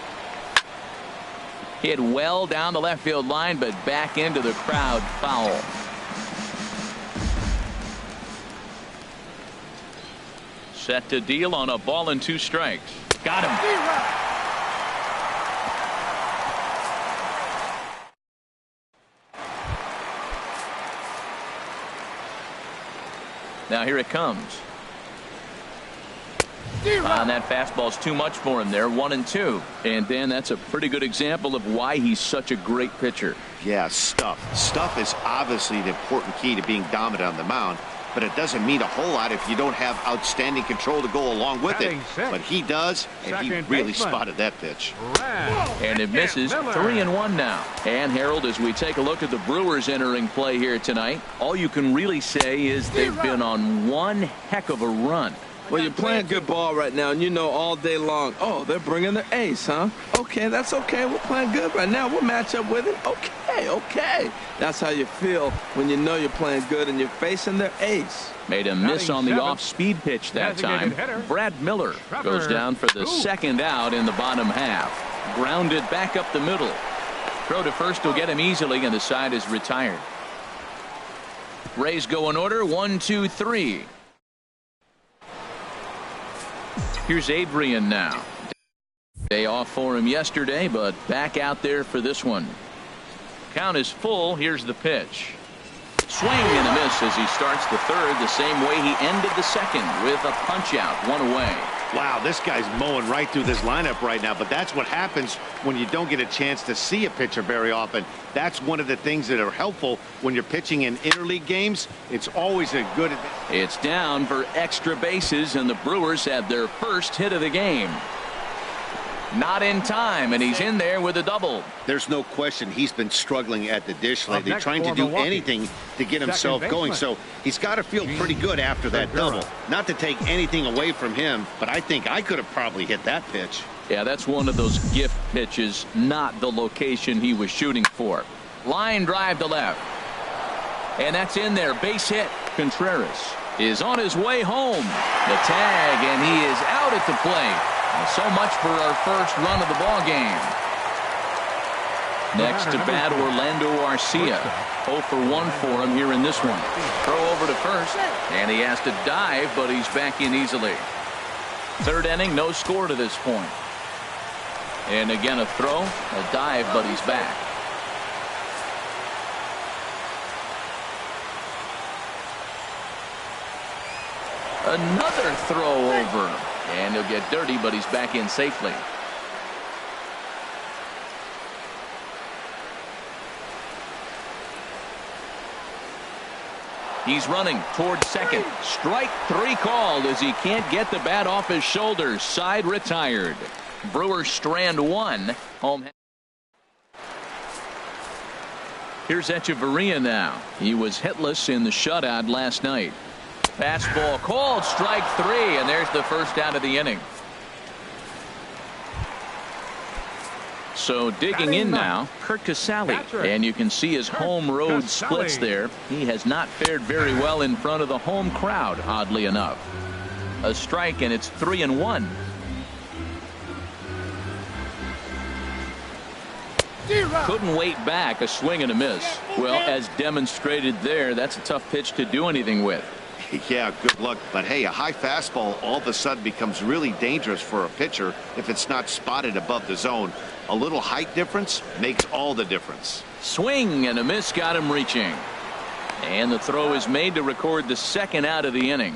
Speaker 1: Hit well down the left field line, but back into the crowd, foul. Set to deal on a ball and 2 strikes. Got him. Now here it comes. And that fastball's too much for him there. 1-2. And Dan, that's a pretty good example of why he's such a great pitcher.
Speaker 3: Yeah, stuff is obviously the important key to being dominant on the mound, but it doesn't mean a whole lot if you don't have outstanding control to go along with it. But he does, and he really spotted that pitch.
Speaker 1: And it misses. 3-1 now. And Harold, as we take a look at the Brewers entering play here tonight, all you can really say is they've been on one heck of a run.
Speaker 2: Well, you're playing good ball right now, and you know all day long, oh, they're bringing their ace, huh? Okay, that's okay. We're playing good right now. We'll match up with it. Okay. That's how you feel when you know you're playing good and you're facing their ace.
Speaker 1: Made a miss on the off-speed pitch that time. Brad Miller goes down for the second out in the bottom half. Grounded back up the middle. Throw to first will get him easily, and the side is retired. Rays go in order, 1, 2, 3. Here's Adrian now. Day off for him yesterday, but back out there for this one. Count is full. Here's the pitch. Swing and a miss as he starts the third the same way he ended the second, with a punch out, 1 away.
Speaker 3: Wow, this guy's mowing right through this lineup right now, but that's what happens when you don't get a chance to see a pitcher very often. That's one of the things that are helpful when you're pitching in interleague games. It's always a good.
Speaker 1: It's down for extra bases, and the Brewers have their first hit of the game. Not in time, and he's in there with a double.
Speaker 3: There's no question he's been struggling at the dish lately, trying to do anything to get himself going. So he's got to feel pretty good after that double. Not to take anything away from him, but I think I could have probably hit that pitch.
Speaker 1: Yeah, that's one of those gift pitches, not the location he was shooting for. Line drive to left. And that's in there. Base hit. Contreras is on his way home. The tag, and he is out at the plate. So much for our first run of the ball game. Next to bat, Orlando Arcia. 0 for 1 for him here in this one. Throw over to first, and he has to dive, but he's back in easily. Third inning, no score to this point. And again, a throw, a dive, but he's back. Another throw over. And he'll get dirty, but he's back in safely. He's running towards second. Strike three called as he can't get the bat off his shoulders. Side retired. Brewers strand one. Home. Here's Echeverria now. He was hitless in the shutout last night. Fastball called, strike three, and there's the first out of the inning. So digging in now, Kurt Casale, and you can see his home road splits there. He has not fared very well in front of the home crowd, oddly enough. A strike, and it's 3-1. Couldn't wait back, a swing and a miss. Well, as demonstrated there, that's a tough pitch to do anything with.
Speaker 3: Yeah, good luck. But hey, a high fastball all of a sudden becomes really dangerous for a pitcher if it's not spotted above the zone. A little height difference makes all the difference.
Speaker 1: Swing and a miss got him reaching. And the throw is made to record the second out of the inning.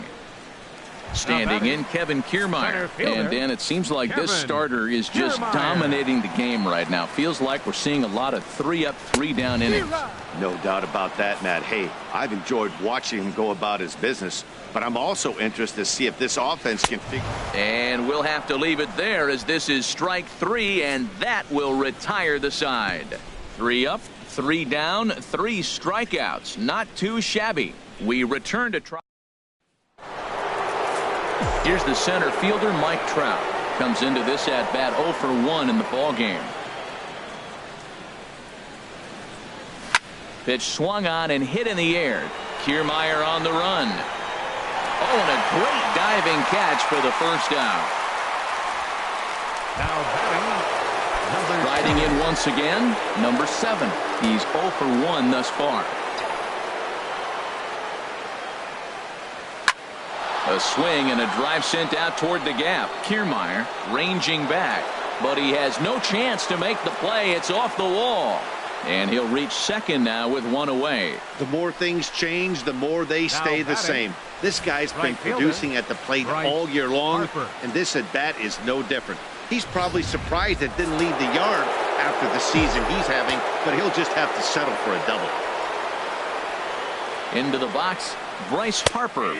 Speaker 1: Standing in, Kevin Kiermaier. And Dan, it seems like this starter is just dominating the game right now. Feels like we're seeing a lot of 3-up, 3-down innings.
Speaker 3: No doubt about that, Matt. Hey, I've enjoyed watching him go about his business, but I'm also interested to see if this offense can figure.
Speaker 1: And we'll have to leave it there as this is strike three, and that will retire the side. 3 up, 3 down, 3 strikeouts. Not too shabby. We return to try. Here's the center fielder, Mike Trout. Comes into this at bat 0 for 1 in the ball game. Pitch swung on and hit in the air. Kiermaier on the run. Oh, and a great diving catch for the first out.
Speaker 4: Now batting,
Speaker 1: Riding in once again, number 7. He's 0 for 1 thus far. A swing and a drive sent out toward the gap. Kiermaier ranging back, but he has no chance to make the play. It's off the wall. And he'll reach second now with 1 away.
Speaker 3: The more things change, the more they stay the same. This guy's been producing at the plate all year long, and this at bat is no different. He's probably surprised it didn't leave the yard after the season he's having, but he'll just have to settle for a double.
Speaker 1: Into the box, Bryce Harper.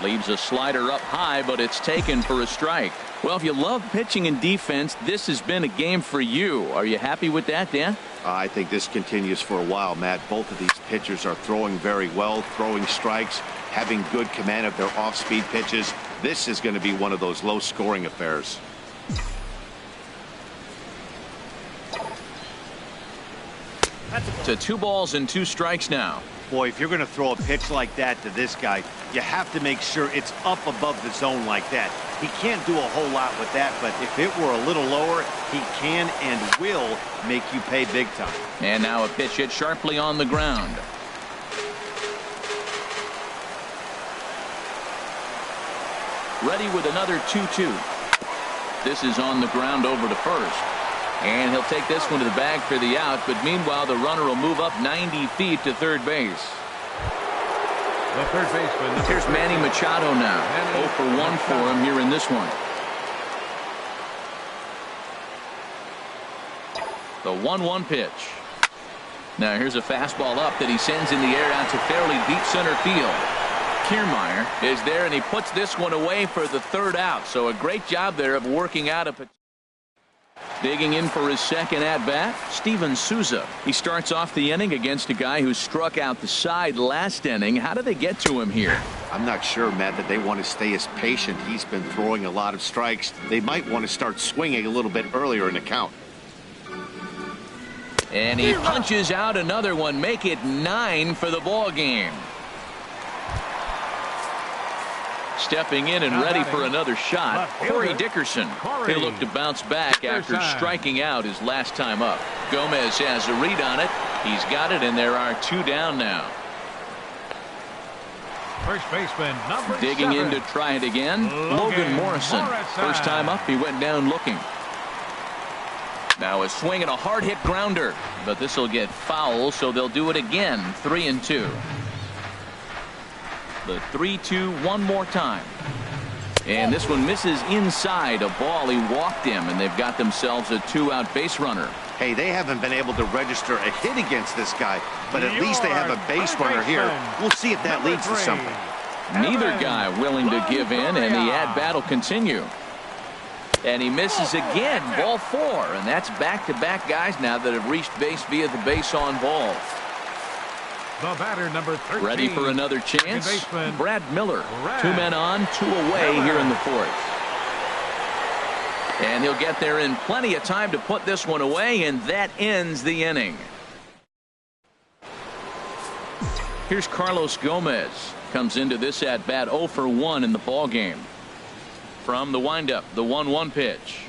Speaker 1: Leaves a slider up high, but it's taken for a strike. Well, if you love pitching and defense, this has been a game for you. Are you happy with that, Dan?
Speaker 3: I think this continues for a while, Matt. Both of these pitchers are throwing very well, throwing strikes, having good command of their off-speed pitches. This is going to be one of those low-scoring affairs.
Speaker 1: To 2 balls and 2 strikes now.
Speaker 3: Boy, if you're going to throw a pitch like that to this guy, you have to make sure it's up above the zone like that. He can't do a whole lot with that, but if it were a little lower, he can and will make you pay big time.
Speaker 1: And now a pitch hit sharply on the ground. Ready with another 2-2. This is on the ground over to first. And he'll take this one to the bag for the out, but meanwhile the runner will move up 90 feet to third base.
Speaker 4: the third baseman.
Speaker 1: Here's Manny Machado now. 0 for 1 for him here in this one. The 1-1 pitch. Now here's a fastball up that he sends in the air out to fairly deep center field. Kiermaier is there, and he puts this one away for the third out. So a great job there of working out a. Digging in for his second at-bat, Steven Souza. He starts off the inning against a guy who struck out the side last inning. How do they get to him here?
Speaker 3: I'm not sure, Matt, that they want to stay as patient. He's been throwing a lot of strikes. They might want to start swinging a little bit earlier in the count.
Speaker 1: And he punches out another one. Make it 9 for the ball game. Stepping in and ready for another shot, Corey Dickerson. He'll look to bounce back after striking out his last time up. Gomez has a read on it. He's got it, and there are 2 down now.
Speaker 4: First baseman, number
Speaker 1: Digging
Speaker 4: 7.
Speaker 1: in to try it again. Logan Morrison. First time up, he went down looking. Now a swing and a hard hit grounder, but this will get foul, so they'll do it again. 3-2. The 3-2 one more time. And this one misses inside. A ball he walked him, and they've got themselves a 2-out base runner.
Speaker 3: Hey, they haven't been able to register a hit against this guy, but at least they have a base runner here. We'll see if that leads to something.
Speaker 1: Neither guy willing to give in, and the at-bat will continue. And he misses again. Ball 4, and that's back-to-back guys now that have reached base via the base on balls.
Speaker 4: The batter, number 13.
Speaker 1: Ready for another chance?
Speaker 4: Baseman,
Speaker 1: Brad Miller.
Speaker 4: Brad
Speaker 1: 2 men on, 2 away here in the 4th. And he'll get there in plenty of time to put this one away, and that ends the inning. Here's Carlos Gomez. Comes into this at-bat 0 for 1 in the ball game. From the windup, the 1-1 pitch.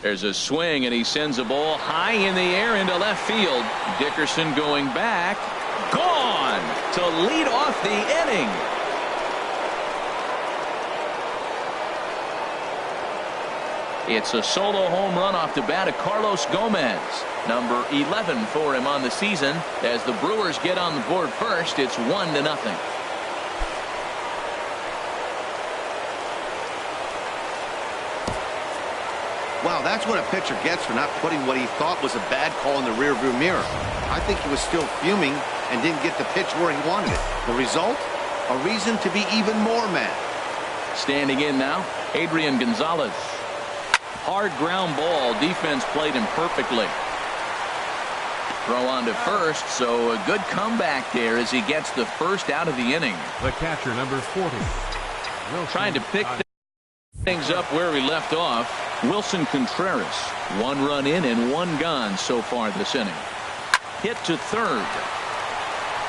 Speaker 1: There's a swing, and he sends a ball high in the air into left field. Dickerson going back. Gone to lead off the inning. It's a solo home run off the bat of Carlos Gomez. Number 11 for him on the season. As the Brewers get on the board first, it's 1-0.
Speaker 3: Wow, that's what a pitcher gets for not putting what he thought was a bad call in the rearview mirror. I think he was still fuming and didn't get the pitch where he wanted it. The result? A reason to be even more mad.
Speaker 1: Standing in now, Adrian Gonzalez. Hard ground ball. Defense played him perfectly. Throw on to first, so a good comeback there as he gets the first out of the inning.
Speaker 4: The catcher, number 40. Wilson.
Speaker 1: Trying to pick things up where he left off. Wilson Contreras. 1 run in and 1 gone so far this inning. Hit to third.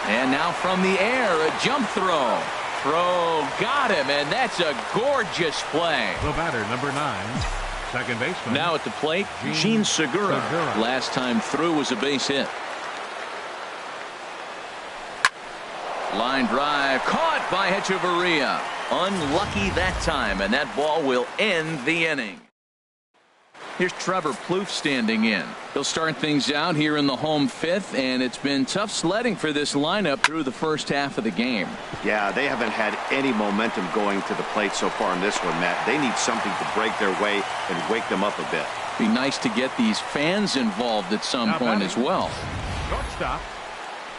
Speaker 1: And now from the air, a jump throw. Throw got him, and that's a gorgeous play.
Speaker 4: The batter, number 9. Second baseman.
Speaker 1: Now at the plate, Gene Segura. Last time through was a base hit. Line drive caught by Hechavarria. Unlucky that time, and that ball will end the inning. Here's Trevor Plouffe standing in. He'll start things out here in the home 5th, and it's been tough sledding for this lineup through the first half of the game.
Speaker 3: Yeah, they haven't had any momentum going to the plate so far in this one, Matt. They need something to break their way and wake them up a bit.
Speaker 1: Be nice to get these fans involved at some point as well.
Speaker 4: Shortstop,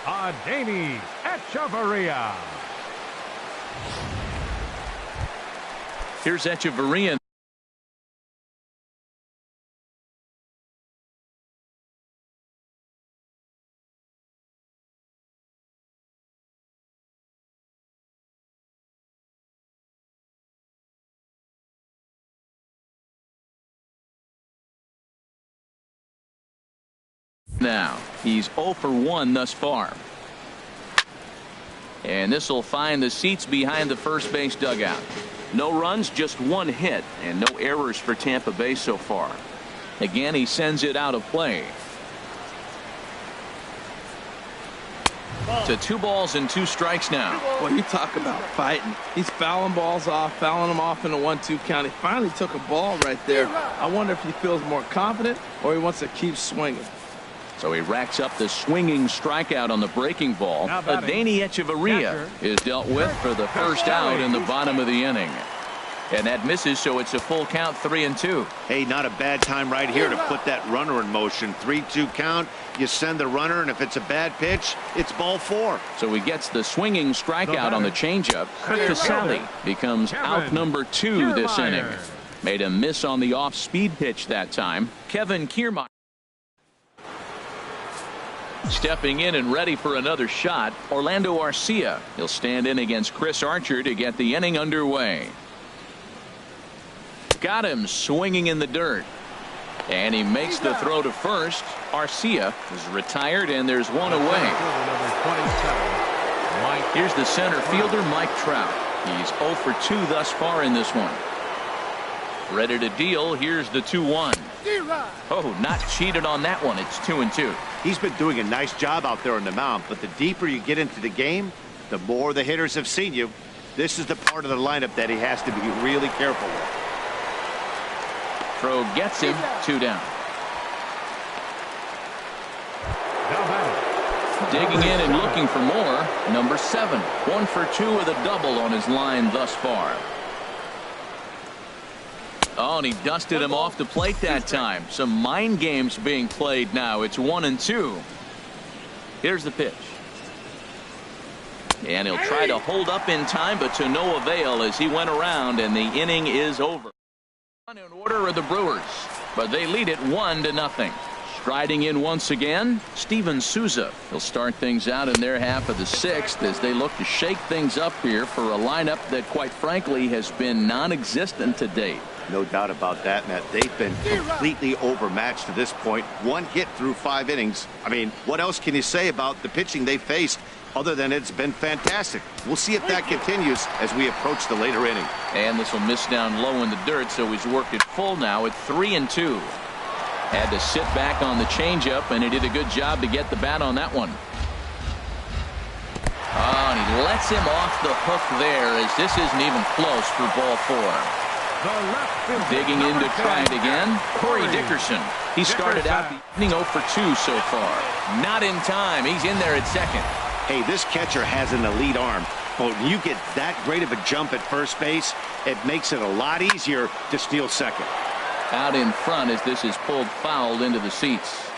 Speaker 4: Adeiny Hechavarria.
Speaker 1: Here's Hechavarria. Now he's 0 for 1 thus far, and this will find the seats behind the first base dugout. No runs, just 1 hit, and no errors for Tampa Bay so far. Again, he sends it out of play. To 2 balls and 2 strikes now.
Speaker 2: Well, you talk about fighting. He's fouling balls off, fouling them off in a 1-2 count. He finally took a ball right there. I wonder if he feels more confident or he wants to keep swinging.
Speaker 1: So he racks up the swinging strikeout on the breaking ball. Adeiny Hechavarria is dealt with for the first out in the bottom of the inning. And that misses, so it's a full count, 3-2.
Speaker 3: Hey, not a bad time right here to put that runner in motion. 3-2 count. You send the runner, and if it's a bad pitch, it's ball 4.
Speaker 1: So he gets the swinging strikeout on the changeup. Kurt Casale becomes out number 2 this inning. Made a miss on the off-speed pitch that time. Kevin Kiermaier stepping in and ready for another shot. Orlando Arcia. He'll stand in against Chris Archer to get the inning underway. Got him swinging in the dirt. And he makes the throw to first. Arcia is retired, and there's 1 away. Here's the center fielder, Mike Trout. He's 0 for 2 thus far in this one. Ready to deal. Here's the 2-1. Oh, not cheated on that one. It's 2-2.
Speaker 3: He's been doing a nice job out there on the mound, but the deeper you get into the game, The more the hitters have seen you, this is the part of the lineup that he has to be really careful with.
Speaker 1: Throw gets him. 2 down. Digging in and looking for more. Number 7. 1 for 2 with a double on his line thus far. Oh, and he dusted him off the plate that time. Some mind games being played now. It's 1-2. Here's the pitch. And he'll try to hold up in time, but to no avail as he went around, and the inning is over. In order are the Brewers, but they lead it 1-0. Striding in once again, Steven Souza. He'll start things out in their half of the 6th as they look to shake things up here for a lineup that, quite frankly, has been non-existent to date.
Speaker 3: No doubt about that, Matt. They've been completely overmatched to this point. 1 hit through 5 innings. I mean, what else can you say about the pitching they faced other than it's been fantastic? We'll see if that continues as we approach the later inning.
Speaker 1: And this will miss down low in the dirt, so he's worked it full now at 3-2. Had to sit back on the changeup, and he did a good job to get the bat on that one. Oh, and he lets him off the hook there as this isn't even close for ball 4. Digging in to try it again, Corey Dickerson. He started out the evening 0 for 2 so far. Not in time. He's in there at second.
Speaker 3: Hey, this catcher has an elite arm. But when you get that great of a jump at first base, it makes it a lot easier to steal second.
Speaker 1: Out in front as this is pulled foul into the seats.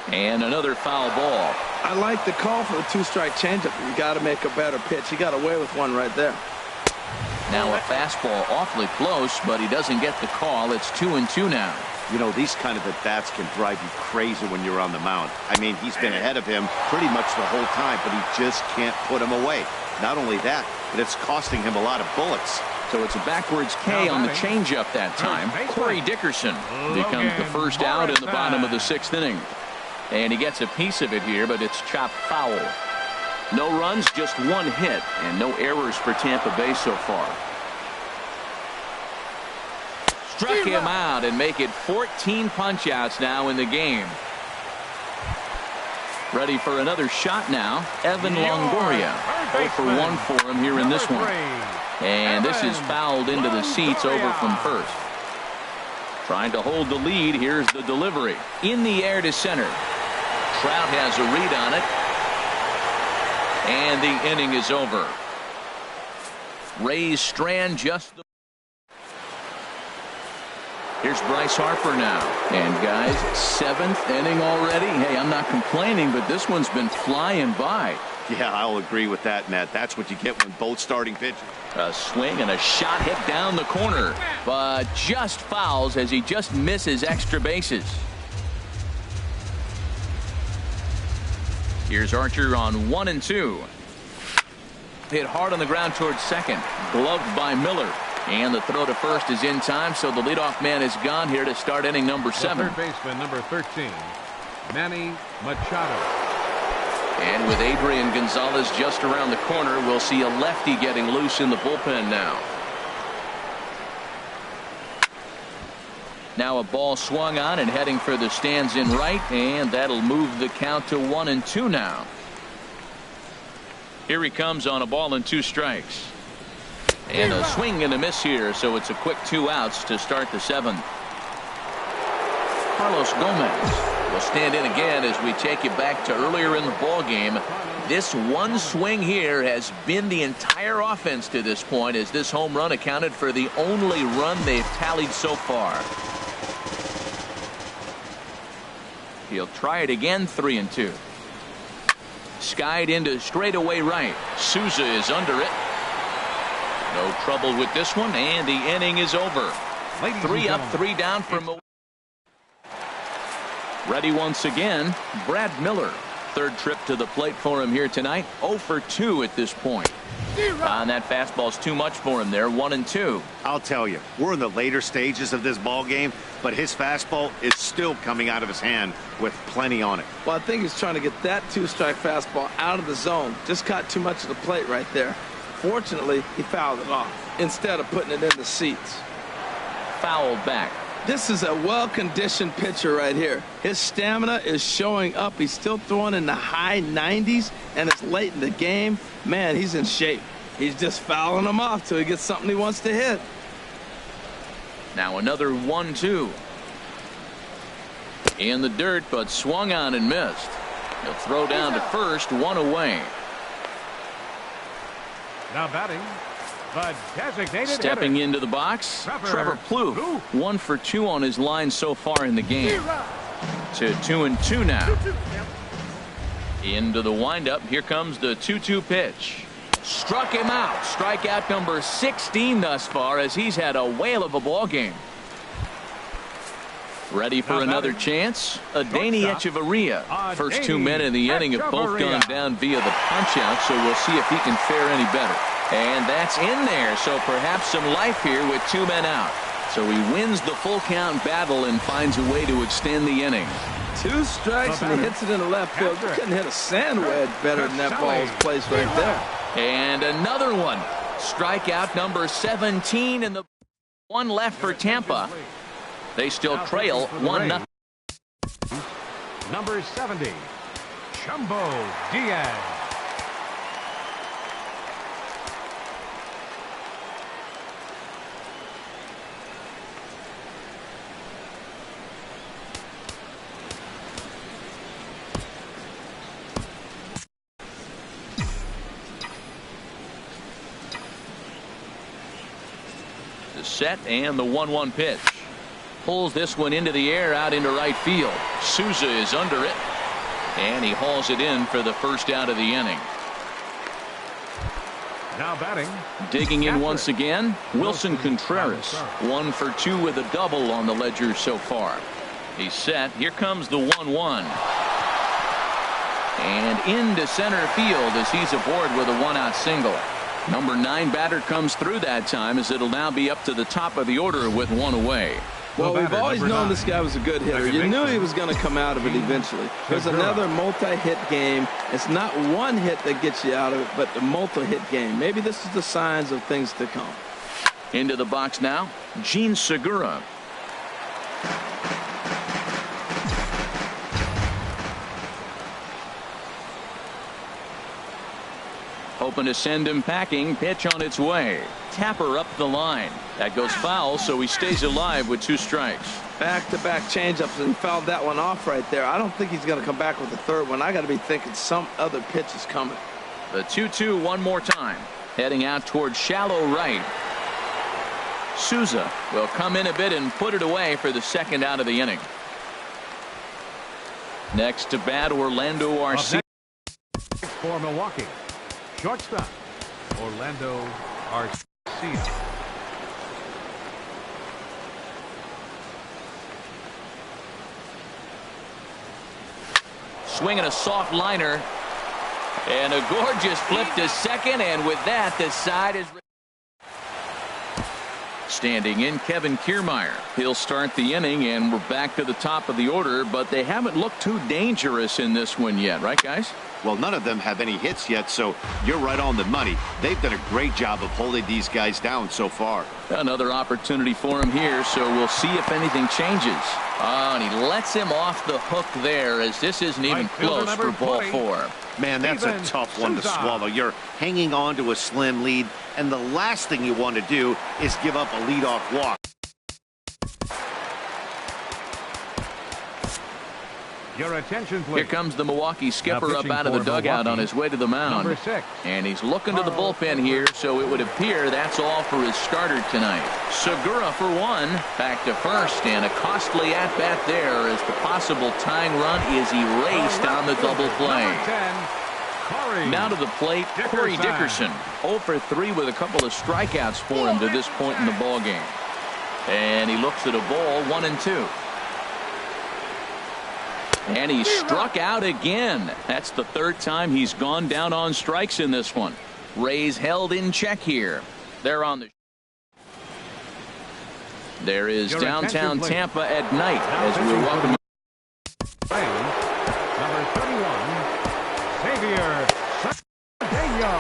Speaker 1: And another foul ball.
Speaker 2: I like the call for the 2-strike changeup. You got to make a better pitch. He got away with one right there.
Speaker 1: Now a fastball awfully close, but he doesn't get the call. It's 2-2 now.
Speaker 3: You know, these kind of at-bats can drive you crazy when you're on the mound. I mean, he's been ahead of him pretty much the whole time, but he just can't put him away. Not only that, but it's costing him a lot of bullets.
Speaker 1: So it's a backwards K on the changeup that time. Corey Dickerson becomes the first out in the bottom of the 6th inning. And he gets a piece of it here, but it's chopped foul. No runs, just 1 hit, and no errors for Tampa Bay so far. Struck him out and make it 14 punch-outs now in the game. Ready for another shot now. Evan Longoria. 0 for 1 for him here in this one. And this is fouled into the seats over from first. Trying to hold the lead. Here's the delivery. In the air to center. Trout has a read on it. And the inning is over. Rays strand just the. Here's Bryce Harper now. And guys, 7th inning already. Hey, I'm not complaining, but this one's been flying by.
Speaker 3: Yeah, I'll agree with that, Matt. That's what you get when both starting pitchers.
Speaker 1: A swing and a shot hit down the corner, but just fouls as he just misses extra bases. Here's Archer on 1-2. Hit hard on the ground towards second. Gloved by Miller. And the throw to first is in time, so the leadoff man is gone here to start inning number 7.
Speaker 4: Third baseman number 13, Manny Machado.
Speaker 1: And with Adrian Gonzalez just around the corner, we'll see a lefty getting loose in the bullpen now. Now a ball swung on and heading for the stands in right, and that'll move the count to 1-2 now. Here he comes on a ball and 2 strikes. And a swing and a miss here, so it's a quick 2 outs to start the 7th. Carlos Gomez will stand in again as we take you back to earlier in the ball game. This one swing here has been the entire offense to this point, as this home run accounted for the only run they've tallied so far. He'll try it again. 3-2. Skied into straightaway right. Souza is under it. No trouble with this one, and the inning is over. 3 up, 3 down for Milwaukee. Ready once again, Brad Miller. 3rd trip to the plate for him here tonight. 0 for 2 at this point. And that fastball's too much for him there. 1-2.
Speaker 3: I'll tell you, we're in the later stages of this ball game, but his fastball is still coming out of his hand with plenty on it.
Speaker 2: Well, I think he's trying to get that 2-strike fastball out of the zone. Just caught too much of the plate right there. Fortunately, he fouled it off instead of putting it in the seats.
Speaker 1: Fouled back.
Speaker 2: This is a well-conditioned pitcher right here. His stamina is showing up. He's still throwing in the high 90s, and it's late in the game. Man, he's in shape. He's just fouling them off till he gets something he wants to hit.
Speaker 1: Now another 1-2. In the dirt, but swung on and missed. He'll throw down to first, one away.
Speaker 4: Now batting, the designated
Speaker 1: Stepping
Speaker 4: hitter,
Speaker 1: into the box, Trevor Plouffe.
Speaker 4: Plouffe.
Speaker 1: 1 for 2 on his line so far in the game. To 2-2 now. Into the windup. Here comes the 2-2 pitch. Struck him out. Strikeout number 16 thus far, as he's had a whale of a ball game. Ready for another chance. Adeiny Echeverria. First 2 men in the inning have both gone down via the punch-out, so we'll see if he can fare any better. And that's in there, so perhaps some life here with 2 men out. So he wins the full count battle and finds a way to extend the inning.
Speaker 2: 2 strikes and he hits it in the left field. You couldn't hit a sand wedge better than that ball was placed right there.
Speaker 1: And another one. Strikeout number 17, and the 1 left for Tampa. They still trail 1-0.
Speaker 4: Number 70, Jumbo Diaz.
Speaker 1: The set and the 1-1 pitch. Pulls this one into the air out into right field. Souza is under it, and he hauls it in for the first out of the inning.
Speaker 4: Now batting,
Speaker 1: Digging in once again, Wilson Contreras. 1 for 2 with a double on the ledger so far. He's set. Here comes the 1-1. And into center field as he's aboard with a 1-out single. Number 9 batter comes through that time, as it'll now be up to the top of the order with 1 away.
Speaker 2: Well, we've always known this guy was a good hitter. You knew he was going to come out of it eventually. There's another multi-hit game. It's not one hit that gets you out of it, but the multi-hit game. Maybe this is the signs of things to come.
Speaker 1: Into the box now, Gene Segura. Hoping to send him packing. Pitch on its way. Tapper up the line. That goes foul, so he stays alive with 2 strikes.
Speaker 2: Back-to-back changeups, and he fouled that one off right there. I don't think he's going to come back with the third one. I got to be thinking some other pitch is coming.
Speaker 1: The 2-2 one more time. Heading out towards shallow right. Souza will come in a bit and put it away for the second out of the inning. Next to bat, Orlando Arcia.
Speaker 4: for Milwaukee, shortstop, Orlando Arcia.
Speaker 1: Swinging a soft liner. And a gorgeous flip to second. And with that, the side is... Standing in, Kevin Kiermaier. He'll start the inning, and we're back to the top of the order, but they haven't looked too dangerous in this one yet, right, guys?
Speaker 3: Well, none of them have any hits yet, so you're right on the money. They've done a great job of holding these guys down so far.
Speaker 1: Another opportunity for him here, so we'll see if anything changes. Oh, and he lets him off the hook there, as this isn't even close for ball 4.
Speaker 3: Man, that's a tough one to swallow. You're hanging on to a slim lead, and the last thing you want to do is give up a leadoff walk.
Speaker 4: Your attention, please.
Speaker 1: Here comes the Milwaukee skipper up out of the dugout
Speaker 4: Milwaukee,
Speaker 1: on his way to the mound.
Speaker 4: number 6.
Speaker 1: And he's looking to the bullpen here, so it would appear that's all for his starter tonight. Segura for 1, back to first, and a costly at-bat there as the possible tying run is erased on the double play.
Speaker 4: Number 10, Corey
Speaker 1: Now to the plate, Corey Dickerson. 0 for 3 with a couple of strikeouts for him to this point in the ballgame. And he looks at a ball, 1-2. And he struck out again. That's the third time he's gone down on strikes in this one. Rays held in check here. They're on the... There is downtown Tampa at night as we welcome...
Speaker 4: Number 31, Xavier Cedeno.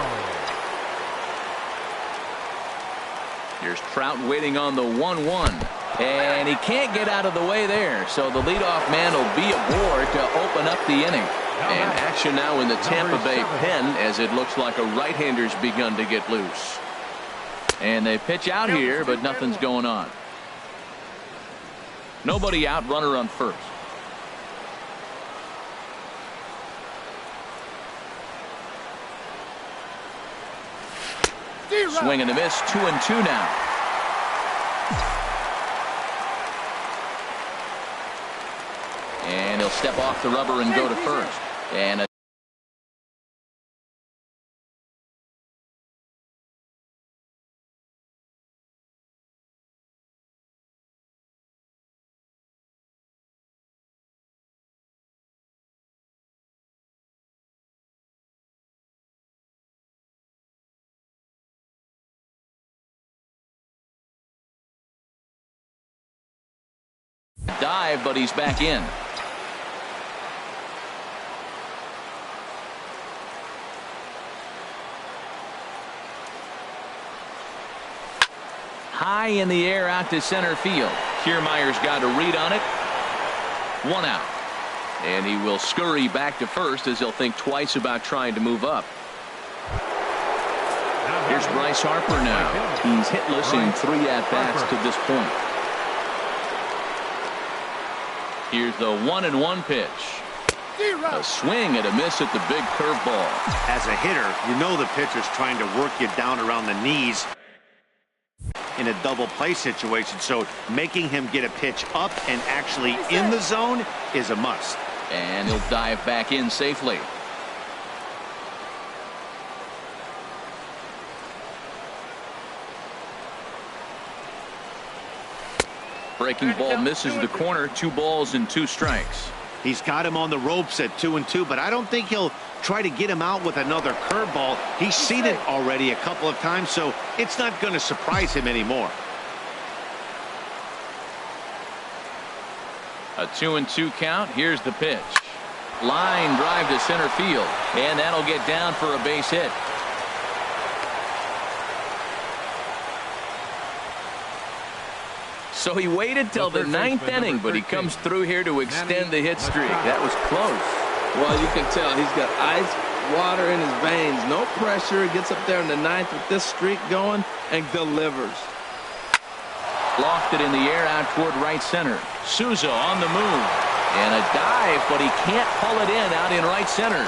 Speaker 1: Here's Trout waiting on the 1-1. And he can't get out of the way there. So the leadoff man will be aboard to open up the inning. And action now in the Tampa Bay pen as it looks like a right-hander's begun to get loose. And they pitch out here, but nothing's going on. Nobody out, runner on first. Swing and a miss, 2-2 now. And he'll step off the rubber and go to first. And a dive, but he's back in. High in the air out to center field. Kiermaier's got a read on it. 1 out. And he will scurry back to first as he'll think twice about trying to move up. Here's Bryce Harper now. He's hitless in 3 at-bats to this point. Here's the 1-1 pitch. A swing and a miss at the big curveball.
Speaker 3: As a hitter, you know the pitcher's trying to work you down around the knees in a double play situation, so making him get a pitch up and actually in the zone is a must.
Speaker 1: And he'll dive back in safely. Breaking ball misses the corner. 2 balls and 2 strikes.
Speaker 3: He's got him on the ropes at 2-2, but I don't think he'll try to get him out with another curveball. He's seen it already a couple of times, so it's not going to surprise him anymore.
Speaker 1: A 2-2 count. Here's the pitch. Line drive to center field, and that'll get down for a base hit. So he waited till the 9th inning, but he comes through here to extend the hit streak. That was close.
Speaker 2: Well, you can tell he's got ice water in his veins. No pressure. He gets up there in the 9th with this streak going and delivers.
Speaker 1: Lofted in the air out toward right center. Souza on the move. And a dive, but he can't pull it in out in right center.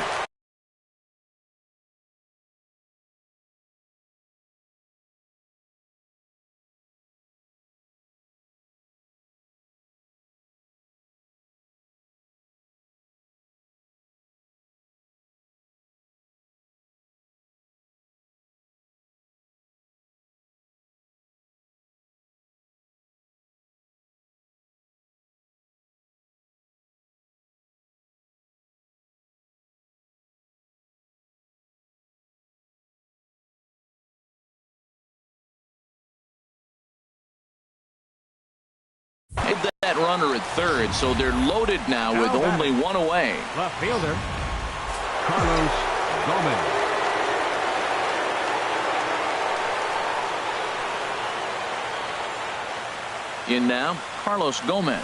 Speaker 1: That runner at third, so they're loaded now with only 1 away.
Speaker 4: Left fielder, Carlos Gomez.
Speaker 1: In now, Carlos Gomez.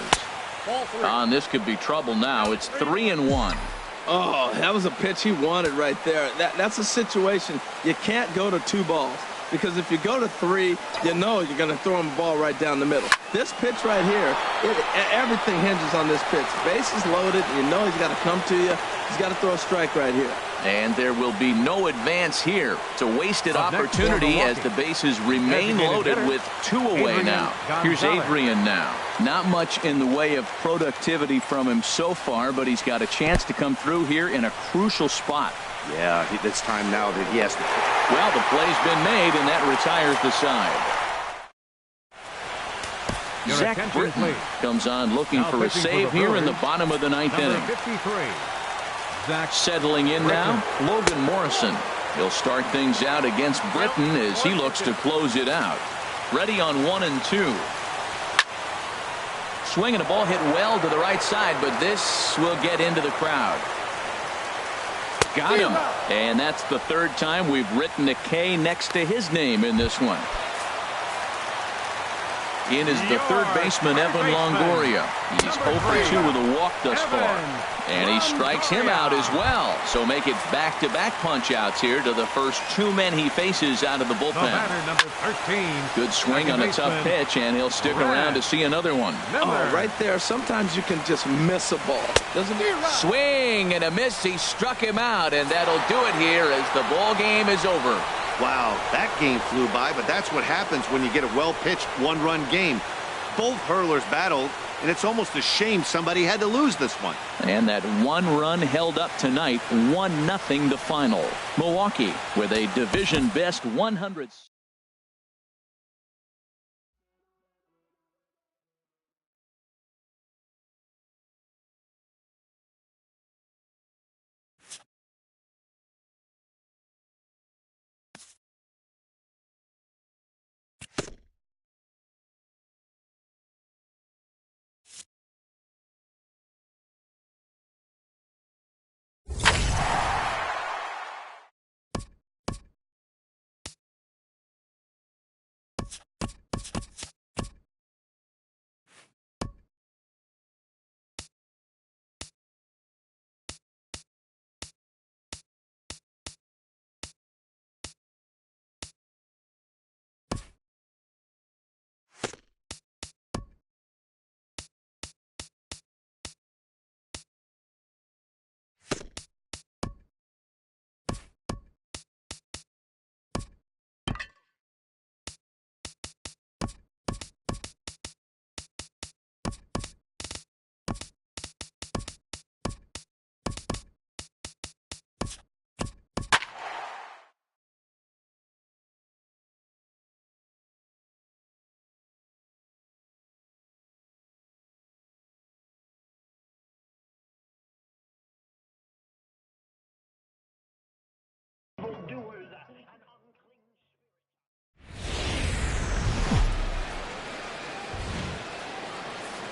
Speaker 1: This could be trouble now. It's 3-1.
Speaker 2: Oh, that was a pitch he wanted right there. That's a situation you can't go to 2 balls. Because if you go to 3, you know you're going to throw him a ball right down the middle. This pitch right here, everything hinges on this pitch. Base is loaded. You know he's got to come to you. He's got to throw a strike right here.
Speaker 1: And there will be no advance here. It's a wasted opportunity as the bases remain loaded with 2 away now. Here's Adrian now. Not much in the way of productivity from him so far, but he's got a chance to come through here in a crucial spot.
Speaker 3: Yeah, it's time now that he has to.
Speaker 1: Well, the play's been made, and that retires the side. Zach Britton comes on looking for a save here in the bottom of the 9th inning.
Speaker 4: 53.
Speaker 1: Settling in now, Logan Morrison. He'll start things out against Britton as he looks to close it out. Ready on 1 and 2. Swinging a ball hit well to the right side, but this will get into the crowd. Got him. And that's the 3rd time we've written a K next to his name in this one. In is the third baseman, Evan Longoria. He's 0 for 2 with a walk thus far. And he strikes him out as well. So make it back-to-back punch-outs here to the first 2 men he faces out of the bullpen.
Speaker 4: Number 13.
Speaker 1: Good swing on a tough pitch, and he'll stick around to see another one.
Speaker 2: Oh, right there. Sometimes you can just miss a ball. Doesn't it?
Speaker 1: Swing and a miss. He struck him out, and that'll do it here as the ball game is over.
Speaker 3: Wow, that game flew by, but that's what happens when you get a well-pitched one-run game. Both hurlers battled, and it's almost a shame somebody had to lose this one.
Speaker 1: And that one run held up tonight, 1-0 the final. Milwaukee with a division best 100.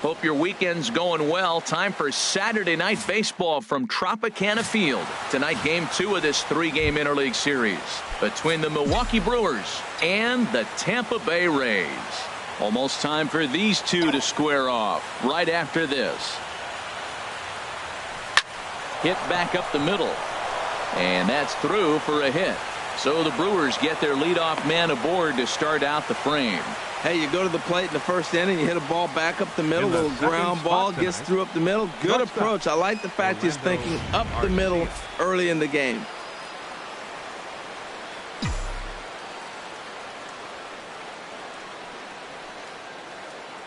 Speaker 1: Hope your weekend's going well. Time for Saturday night baseball from Tropicana Field. Tonight, game 2 of this 3-game interleague series between the Milwaukee Brewers and the Tampa Bay Rays. Almost time for these two to square off right after this. Hit back up the middle. And that's through for a hit. So the Brewers get their leadoff man aboard to start out the frame.
Speaker 2: Hey, you go to the plate in the first inning, you hit a ball back up the middle, little ground ball, gets through up the middle. Good approach. I like the fact he's thinking up the middle early in the game.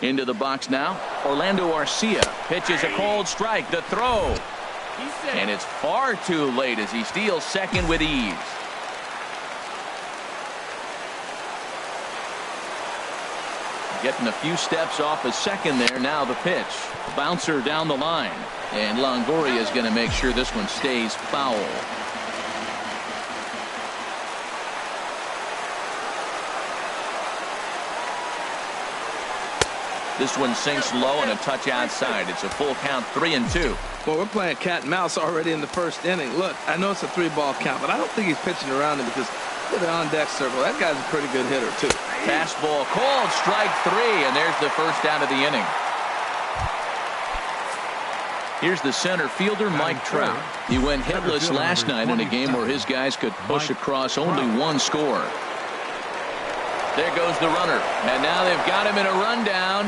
Speaker 1: Into the box now. Orlando Arcia pitches a cold strike. The throw. And it's far too late as he steals second with ease. Getting a few steps off a second there. Now the pitch. Bouncer down the line. And Longoria is going to make sure this one stays foul. This one sinks low and a touch outside. It's a full count, 3-2.
Speaker 2: Well, we're playing cat and mouse already in the first inning. Look, I know it's a 3-ball count, but I don't think he's pitching around him because look at the on-deck circle. That guy's a pretty good hitter, too.
Speaker 1: Fastball called, strike 3, and there's the first out of the inning. Here's the center fielder, Mike Trout. He went hitless last night in a game where his guys could push across only one score. There goes the runner, and now they've got him in a rundown.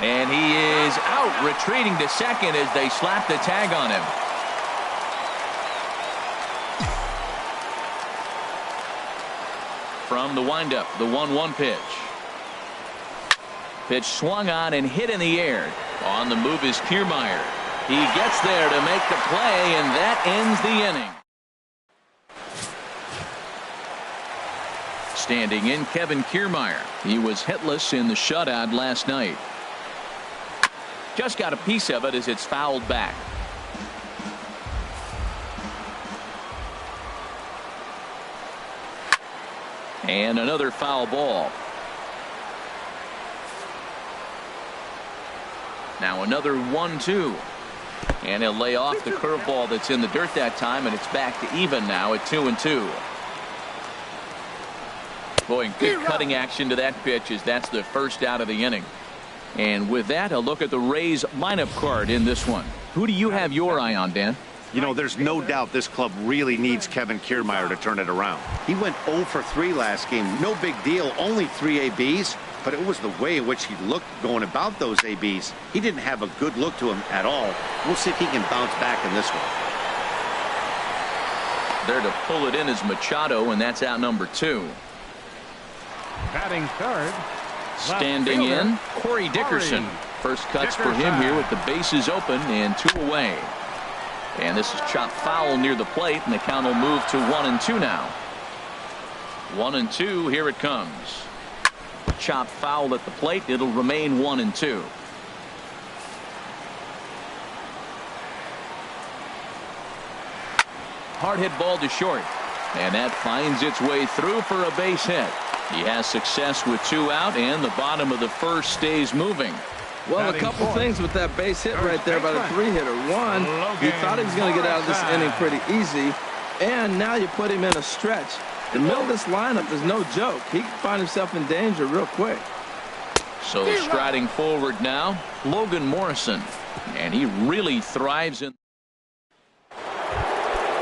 Speaker 1: And he is out, retreating to second as they slap the tag on him. From the windup, the 1-1 pitch. Pitch swung on and hit in the air. On the move is Kiermaier. He gets there to make the play, and that ends the inning. Standing in, Kevin Kiermaier. He was hitless in the shutout last night. Just got a piece of it as it's fouled back. And another foul ball. Now another 1-2. And he'll lay off the curveball that's in the dirt that time, and it's back to even now at 2-2. Boy, good cutting action to that pitch as that's the first out of the inning. And with that, a look at the Rays lineup card in this one. Who do you have your eye on, Dan?
Speaker 3: You know, there's no doubt this club really needs Kevin Kiermaier to turn it around. He went 0 for 3 last game. No big deal, only 3 ABs. But it was the way in which he looked going about those ABs. He didn't have a good look to him at all. We'll see if he can bounce back in this one.
Speaker 1: There to pull it in is Machado, and that's out number 2.
Speaker 4: Batting third.
Speaker 1: Standing in, Corey Dickerson. First cuts for him here with the bases open and 2 away. And this is chopped foul near the plate, and the count will move to 1-2 now. 1-2, here it comes. Chopped foul at the plate. It'll remain 1-2. Hard hit ball to short, and that finds its way through for a base hit. He has success with 2 out, and the bottom of the first stays moving.
Speaker 2: Well, a couple things with that base hit right there by the 3-hitter. One, he thought he was going to get out of this inning pretty easy, and now you put him in a stretch. The middle of this lineup is no joke. He can find himself in danger real quick.
Speaker 1: So striding forward now, Logan Morrison, and he really thrives in.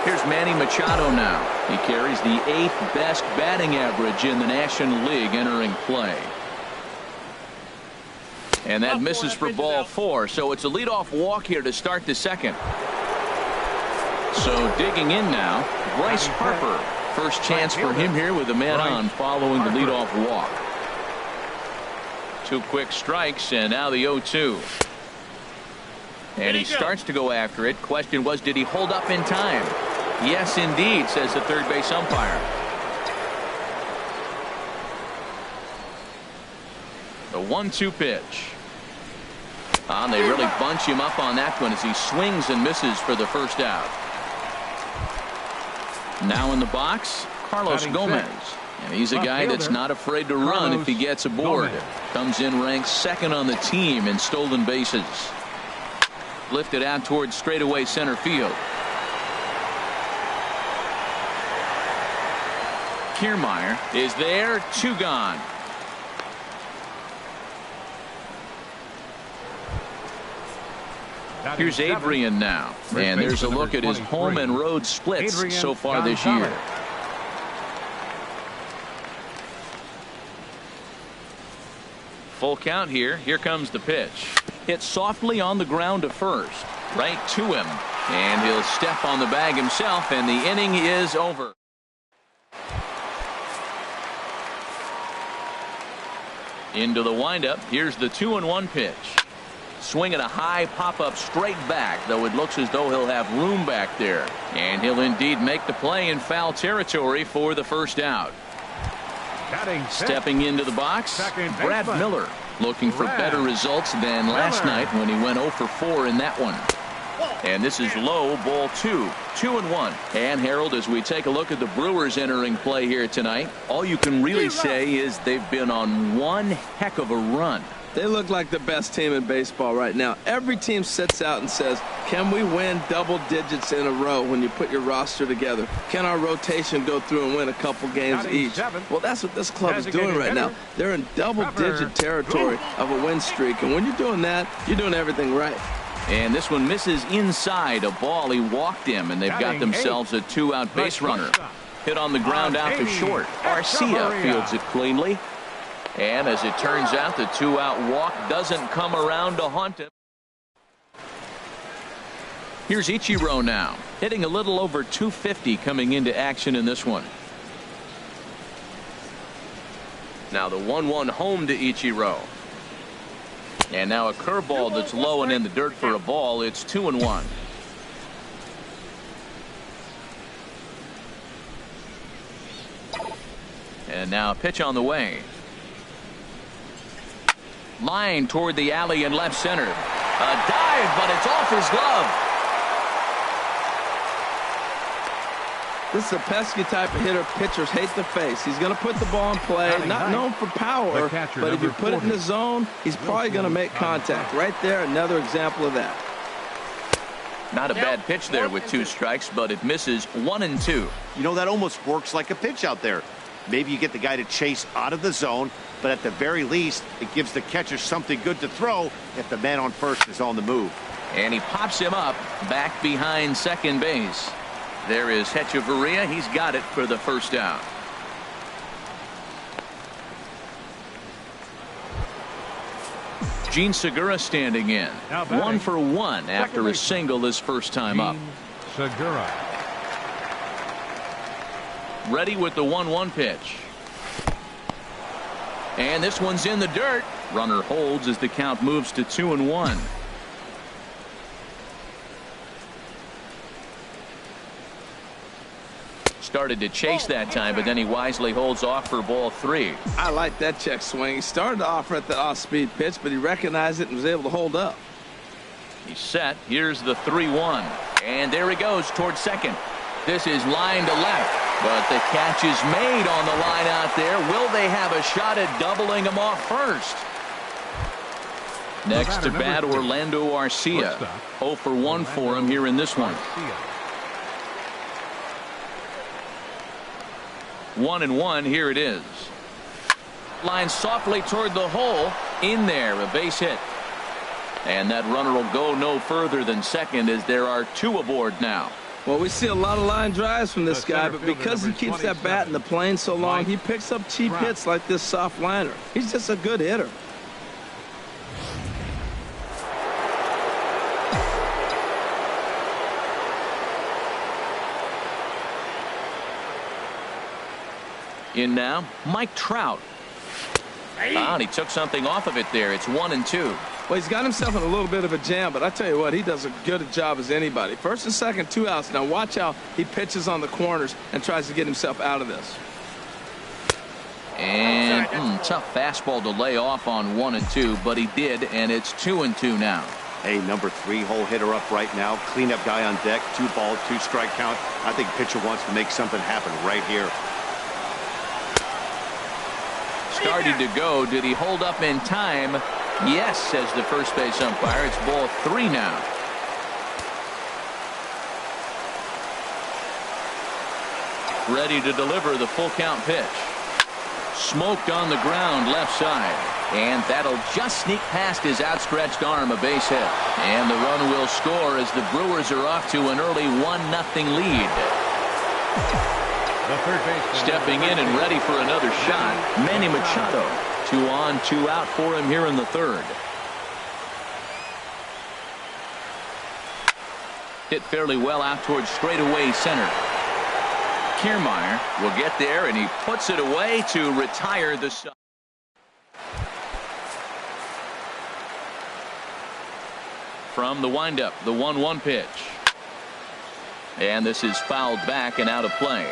Speaker 1: Here's Manny Machado now. He carries the 8th best batting average in the National League entering play. And that misses for ball 4, so it's a leadoff walk here to start the second. So digging in now, Bryce Harper. First chance for him here with a man on following the leadoff walk. 2 quick strikes, and now the 0-2. And he starts to go after it. Question was, did he hold up in time? Yes, indeed, says the third base umpire. The 1-2 pitch. And they really bunch him up on that one as he swings and misses for the first out. Now in the box, Carlos Gomez. And he's a guy that's not afraid to run if he gets aboard. Comes in ranked 2nd on the team in stolen bases. Lifted out towards straightaway center field. Kiermaier is there, 2 gone. Here's Adrian now, and there's a look at his home and road splits so far this year. Full count here. Here comes the pitch. Hit softly on the ground to first, right to him, and he'll step on the bag himself, and the inning is over. Into the windup. Here's the 2-1 pitch. Swinging a high pop-up straight back, though it looks as though he'll have room back there. And he'll indeed make the play in foul territory for the first out. Stepping into the box, Brad Miller, looking for better results than last night when he went 0 for 4 in that one. And this is low, ball 2, 2-1. And Harold, as we take a look at the Brewers entering play here tonight, all you can really say is they've been on one heck of a run.
Speaker 2: They look like the best team in baseball right now. Every team sits out and says, can we win double digits in a row when you put your roster together? Can our rotation go through and win a couple games each? Well, that's what this club is doing right now. They're in double-digit territory of a win streak. And when you're doing that, you're doing everything right.
Speaker 1: And this one misses inside a ball. He walked him, and they've got themselves a 2-out base runner. Hit on the ground out to short. Arcia fields it cleanly. And as it turns out, the 2-out walk doesn't come around to haunt him. Here's Ichiro now, hitting a little over 250 coming into action in this one. Now the 1-1 home to Ichiro. And now a curveball that's low and in the dirt for a ball. It's 2-1. And now a pitch on the way. Line toward the alley in left center. A dive, but it's off his glove.
Speaker 2: This is a pesky type of hitter pitchers hate to face. He's going to put the ball in play, not known for power, but if you put it in the zone, he's probably going to make contact. Right there, another example of that.
Speaker 1: Not a bad pitch there with 2 strikes, but it misses 1-2.
Speaker 3: You know, that almost works like a pitch out there. Maybe you get the guy to chase out of the zone, but at the very least, it gives the catcher something good to throw if the man on first is on the move.
Speaker 1: And he pops him up back behind second base. There is Hechavarria. He's got it for the first out. Gene Segura standing in. 1 for 1 after a single his first time up.
Speaker 4: Segura.
Speaker 1: Ready with the 1-1 pitch. And this one's in the dirt. Runner holds as the count moves to 2-1. Started to chase that time, but then he wisely holds off for ball 3.
Speaker 2: I like that check swing. He started to offer at the off-speed pitch, but he recognized it and was able to hold up.
Speaker 1: He's set. Here's the 3-1. And there he goes towards second. This is line to left, but the catch is made on the line out there. Will they have a shot at doubling him off first? Next to bat, Orlando Arcia. 0 for 1 for him here in this one. 1-1. Here it is. Line softly toward the hole. In there, a base hit. And that runner will go no further than second as there are 2 aboard now.
Speaker 2: Well, we see a lot of line drives from this guy, but because he keeps that bat in the plane so long, he picks up cheap hits like this soft liner. He's just a good hitter.
Speaker 1: In now, Mike Trout. And he took something off of it there. It's 1-2.
Speaker 2: Well, he's got himself in a little bit of a jam, but I tell you what, he does as good a job as anybody. First and second, 2 outs. Now watch how he pitches on the corners and tries to get himself out of this.
Speaker 1: And tough fastball to lay off on 1-2, but he did, and it's 2-2 now.
Speaker 3: Hey, number 3 hole hitter up right now. Cleanup guy on deck. 2 ball, 2 strike count. I think pitcher wants to make something happen right here.
Speaker 1: Started to go. Did he hold up in time? Yes, says the first base umpire. It's ball 3 now. Ready to deliver the full count pitch. Smoked on the ground left side. And that'll just sneak past his outstretched arm, a base hit. And the run will score as the Brewers are off to an early 1-0 lead. Stepping in and ready for another shot, Manny Machado. 2 on, 2 out for him here in the third. Hit fairly well out towards straightaway center. Kiermaier will get there, and he puts it away to retire the side. From the windup, the 1-1 pitch. And this is fouled back and out of play.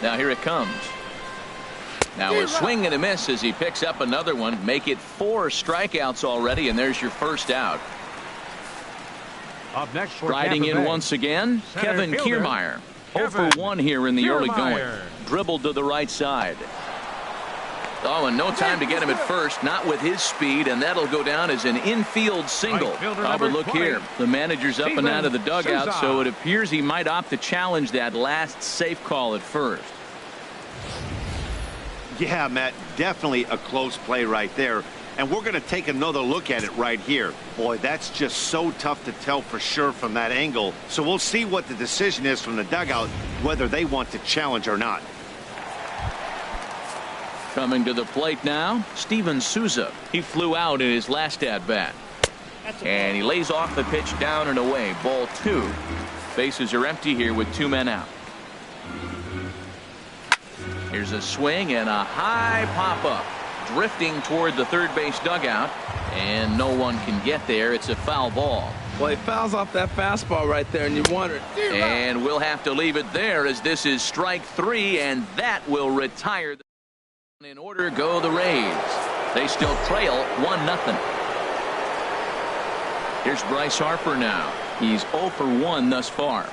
Speaker 1: Now here it comes. Now a swing and a miss as he picks up another one. Make it 4 strikeouts already, and there's your first out.
Speaker 4: Up next for
Speaker 1: Riding in once again, Kevin Kiermaier. 0 for 1 here in the early going. Dribbled to the right side. Oh, and no time to get him at first, not with his speed, and that'll go down as an infield single. Oh, but look here, the manager's up and out of the dugout, so it appears he might opt to challenge that last safe call at first.
Speaker 3: Yeah, Matt, definitely a close play right there. And we're going to take another look at it right here. Boy, that's just so tough to tell for sure from that angle. So we'll see what the decision is from the dugout, whether they want to challenge or not.
Speaker 1: Coming to the plate now, Steven Souza. He flew out in his last at-bat. And he lays off the pitch down and away. Ball 2. Bases are empty here with 2 men out. Here's a swing and a high pop-up. Drifting toward the third base dugout. And no one can get there. It's a foul ball.
Speaker 2: Well, he fouls off that fastball right there, and you wonder.
Speaker 1: And we'll have to leave it there as this is strike 3, and that will retire. In order go the Rays. They still trail 1-0. Here's Bryce Harper now. He's 0 for 1 thus far.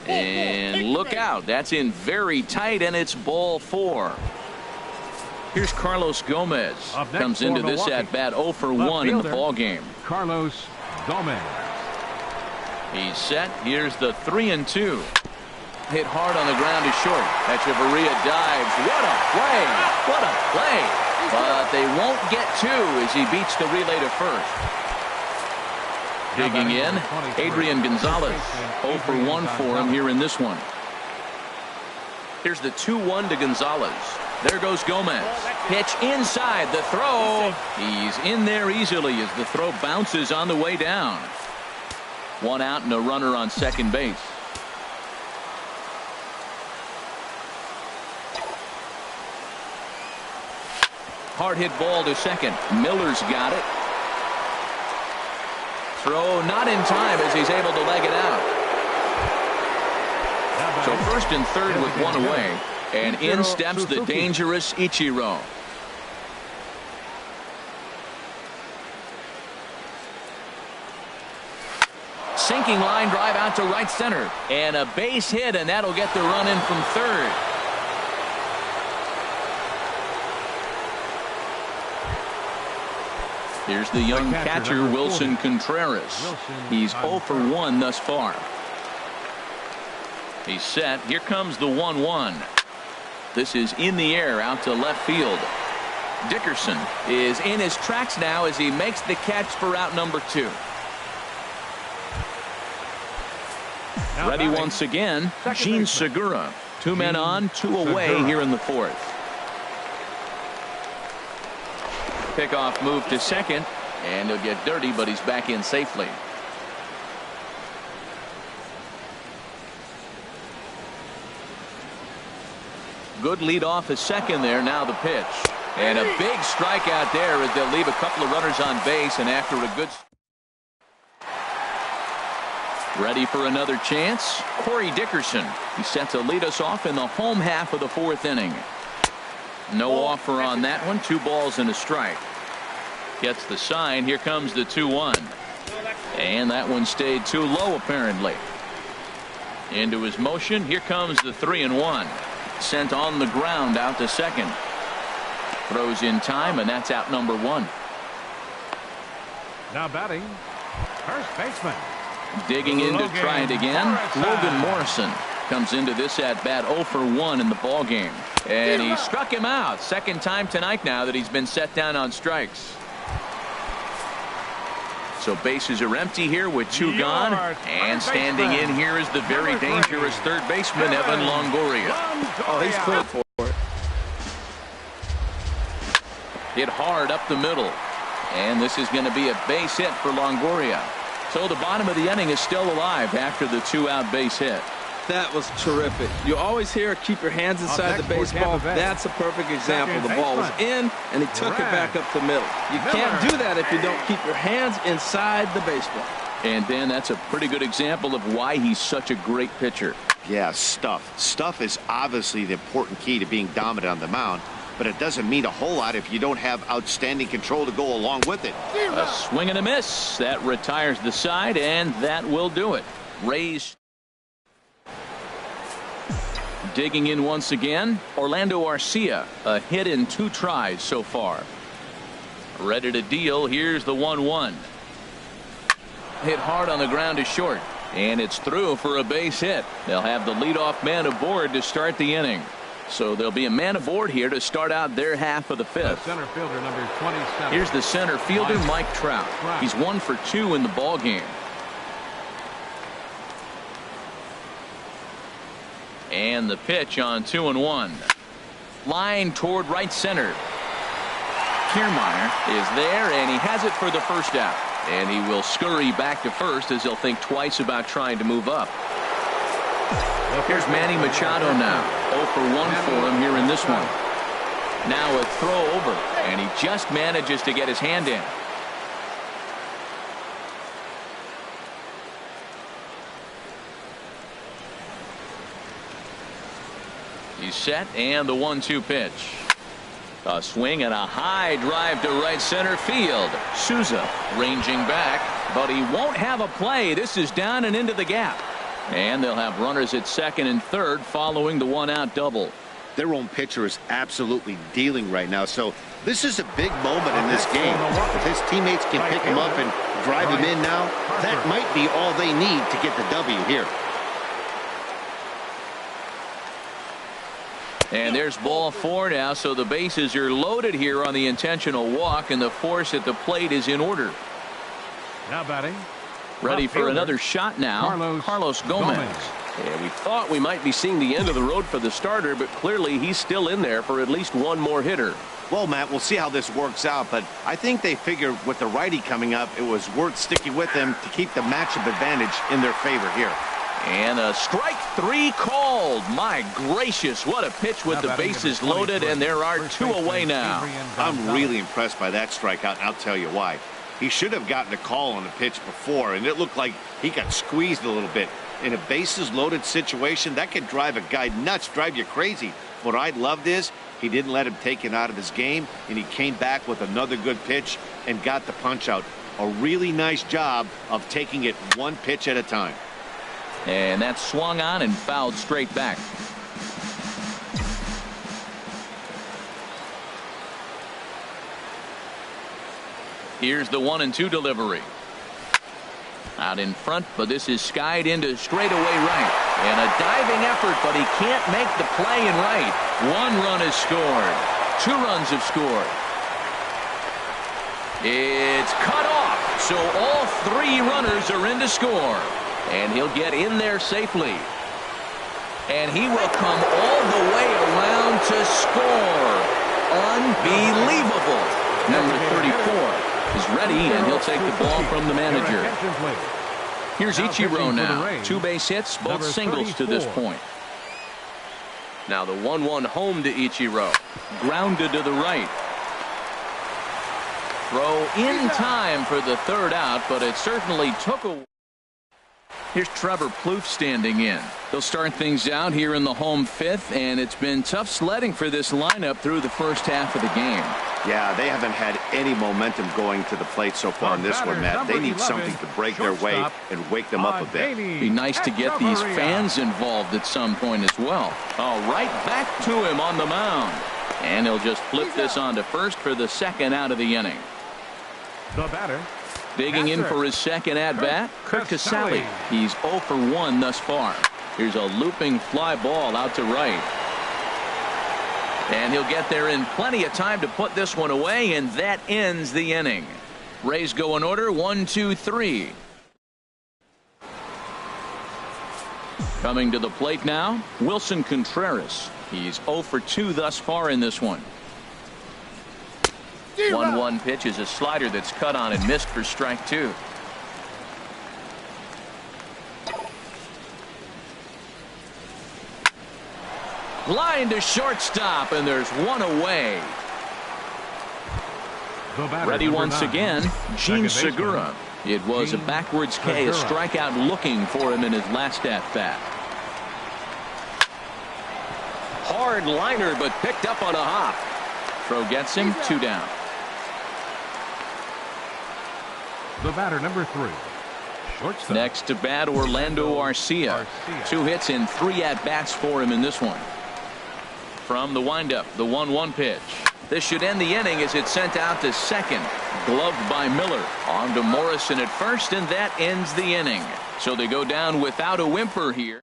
Speaker 1: And look out. That's in very tight, and it's ball 4. Here's Carlos Gomez.
Speaker 4: Up next
Speaker 1: Comes into
Speaker 4: for
Speaker 1: this
Speaker 4: Milwaukee,
Speaker 1: at-bat 0 for
Speaker 4: left
Speaker 1: 1 in the
Speaker 4: fielder,
Speaker 1: ball game.
Speaker 4: Carlos Gomez.
Speaker 1: He's set. Here's the 3-2. Hit hard on the ground is short. Echeverria dives. What a play. What a play. But they won't get two as he beats the relay to first. Digging in, Adrian Gonzalez. 0 for 1 for him here in this one. Here's the 2-1 to Gonzalez. There goes Gomez. Pitch inside. The throw. He's in there easily as the throw bounces on the way down. One out and a runner on second base. Hard hit ball to second. Miller's got it. Throw not in time as he's able to leg it out. So first and third with one away. And in steps the dangerous Ichiro. Sinking line drive out to right center. And a base hit, and that'll get the run in from third. Here's the young catcher, Wilson Contreras. He's 0 for 1 thus far. He's set. Here comes the 1-1. This is in the air out to left field. Dickerson is in his tracks now as he makes the catch for out number 2. Ready once again, Gene Segura. 2 men on, 2 away here in the 4th. Pickoff move to second, and he'll get dirty, but he's back in safely. Good lead off at second there. Now the pitch. And a big strikeout there as they'll leave a couple of runners on base, and after a good. Ready for another chance. Corey Dickerson. He's set to lead us off in the home half of the 4th inning. No offer on that one. 2 balls and a strike. Gets the sign. Here comes the 2-1. And that one stayed too low apparently. Into his motion. Here comes the 3-1. Sent on the ground out to second. Throws in time, and that's out number 1.
Speaker 4: Now batting, first baseman.
Speaker 1: Digging in to try it again. Logan Morrison comes into this at bat 0 for 1 in the ball game, and he struck him out. Second time tonight now that he's been set down on strikes. So bases are empty here with 2 gone, and standing in here is the very dangerous third baseman Evan Longoria.
Speaker 2: Oh, he's clear for it.
Speaker 1: Hit hard up the middle, and this is going to be a base hit for Longoria. So the bottom of the inning is still alive after the 2-out base hit.
Speaker 2: That was terrific. You always hear keep your hands inside the baseball. That's a perfect example. The ball was in, and he took it back up the middle. You can't do that if you don't keep your hands inside the baseball.
Speaker 1: And Dan, that's a pretty good example of why he's such a great pitcher.
Speaker 3: Yeah, stuff. Stuff is obviously the important key to being dominant on the mound, but it doesn't mean a whole lot if you don't have outstanding control to go along with it.
Speaker 1: A swing and a miss. That retires the side, and that will do it. Rays digging in once again. Orlando Arcia, a hit in 2 tries so far. Ready to deal. Here's the 1-1. Hit hard on the ground to short, and it's through for a base hit. They'll have the leadoff man aboard to start the inning. So there'll be a man aboard here to start out their half of the 5th.
Speaker 4: Center fielder number 27.
Speaker 1: Here's the center fielder, Mike Trout. He's 1 for 2 in the ball game. And the pitch on 2-1. Line toward right center. Kiermaier is there, and he has it for the first out. And he will scurry back to first as he'll think twice about trying to move up. Here's Manny Machado now. 0 for 1 for him here in this one. Now a throw over, and he just manages to get his hand in. He's set, and the 1-2 pitch. A swing and a high drive to right center field. Souza ranging back, but he won't have a play. This is down and into the gap. And they'll have runners at second and third following the 1-out double.
Speaker 3: their own pitcher is absolutely dealing right now. So this is a big moment in this game. If his teammates can pick him up and drive him in now, that might be all they need to get the W here.
Speaker 1: And there's ball 4 now, so the bases are loaded here on the intentional walk, and the force at the plate is in order.
Speaker 4: Now batting.
Speaker 1: Ready for another shot now, Carlos Gomez.
Speaker 5: And we thought we might be seeing the end of the road for the starter, but clearly he's still in there for at least one more hitter.
Speaker 3: Well, Matt, we'll see how this works out, but I think they figured with the righty coming up, it was worth sticking with them to keep the matchup advantage in their favor here.
Speaker 1: And a strike 3 called. My gracious, what a pitch with the bases loaded, and there are 2 away now.
Speaker 3: I'm really impressed by that strikeout, and I'll tell you why. He should have gotten a call on the pitch before, and it looked like he got squeezed a little bit. In a bases loaded situation, that could drive a guy nuts, drive you crazy. What I loved is he didn't let him take it out of his game, and he came back with another good pitch and got the punch out. A really nice job of taking it one pitch at a time.
Speaker 1: And that swung on and fouled straight back. Here's the 1-2 delivery. Out in front, but this is skied into straightaway right. And a diving effort, but he can't make the play in right. 1 run is scored. 2 runs have scored. It's cut off, so all 3 runners are in to score. And he'll get in there safely. And he will come all the way around to score. Unbelievable. Number 34 is ready, and he'll take the ball from the manager. Here's Ichiro now. 2 base hits, both singles to this point. Now the 1-1 home to Ichiro. Grounded to the right. Throw in time for the 3rd out, but it certainly took a... Here's Trevor Plouffe standing in. They'll start things out here in the home 5th, and it's been tough sledding for this lineup through the first half of the game.
Speaker 3: Yeah, they haven't had any momentum going to the plate so far in this one, Matt. They need something to break their way and wake them up a bit.
Speaker 1: Be nice to get these fans involved at some point as well. Oh, right back to him on the mound. And he'll just flip this on to first for the 2nd out of the inning.
Speaker 4: The batter.
Speaker 1: Digging in for his 2nd at-bat, Kurt Casale. He's 0 for 1 thus far. Here's a looping fly ball out to right. And he'll get there in plenty of time to put this one away, and that ends the inning. Rays go in order, 1, 2, 3. Coming to the plate now, Wilson Contreras. He's 0 for 2 thus far in this one. 1-1 pitch is a slider that's cut on and missed for strike 2. Line to shortstop, and there's 1 away. Ready once again, Gene Segura. It was a backwards K, a strikeout looking for him in his last at-bat.
Speaker 5: Hard liner, but picked up on a hop.
Speaker 1: Throw gets him, 2 down.
Speaker 4: The batter, number 3. Shortstop.
Speaker 1: Next to bat, Orlando Arcia. 2 hits and 3 at-bats for him in this one. From the windup, the 1-1 pitch. This should end the inning as it's sent out to second. Gloved by Miller. On to Morrison at first, and that ends the inning. So they go down without a whimper here.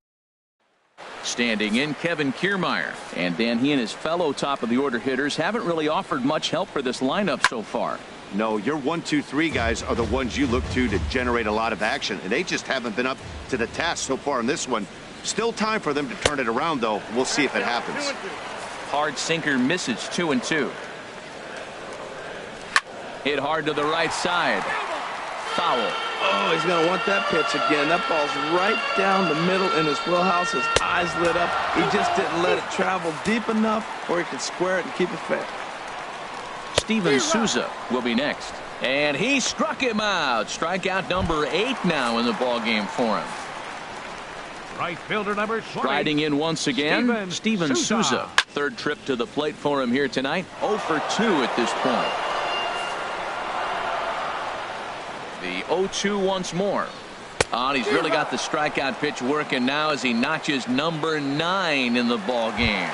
Speaker 1: Standing in, Kevin Kiermaier. And Dan, he and his fellow top-of-the-order hitters haven't really offered much help for this lineup so far.
Speaker 3: No, your 1, 2, 3 guys are the ones you look to generate a lot of action, and they just haven't been up to the task so far in this one. Still time for them to turn it around, though. We'll see if it happens.
Speaker 1: Hard sinker misses, 2-2. Hit hard to the right side. Foul.
Speaker 2: Oh, he's going to want that pitch again. That ball's right down the middle in his wheelhouse. His eyes lit up. He just didn't let it travel deep enough where he could square it and keep it fair.
Speaker 1: Steven Souza will be next. And he struck him out. Strikeout number 8 now in the ballgame for him.
Speaker 4: Right fielder number 20.
Speaker 1: Striding in once again, Steven Souza. 3rd trip to the plate for him here tonight. 0 for 2 at this point. The 0-2 once more. Oh, and he's really got the strikeout pitch working now as he notches number 9 in the ball game.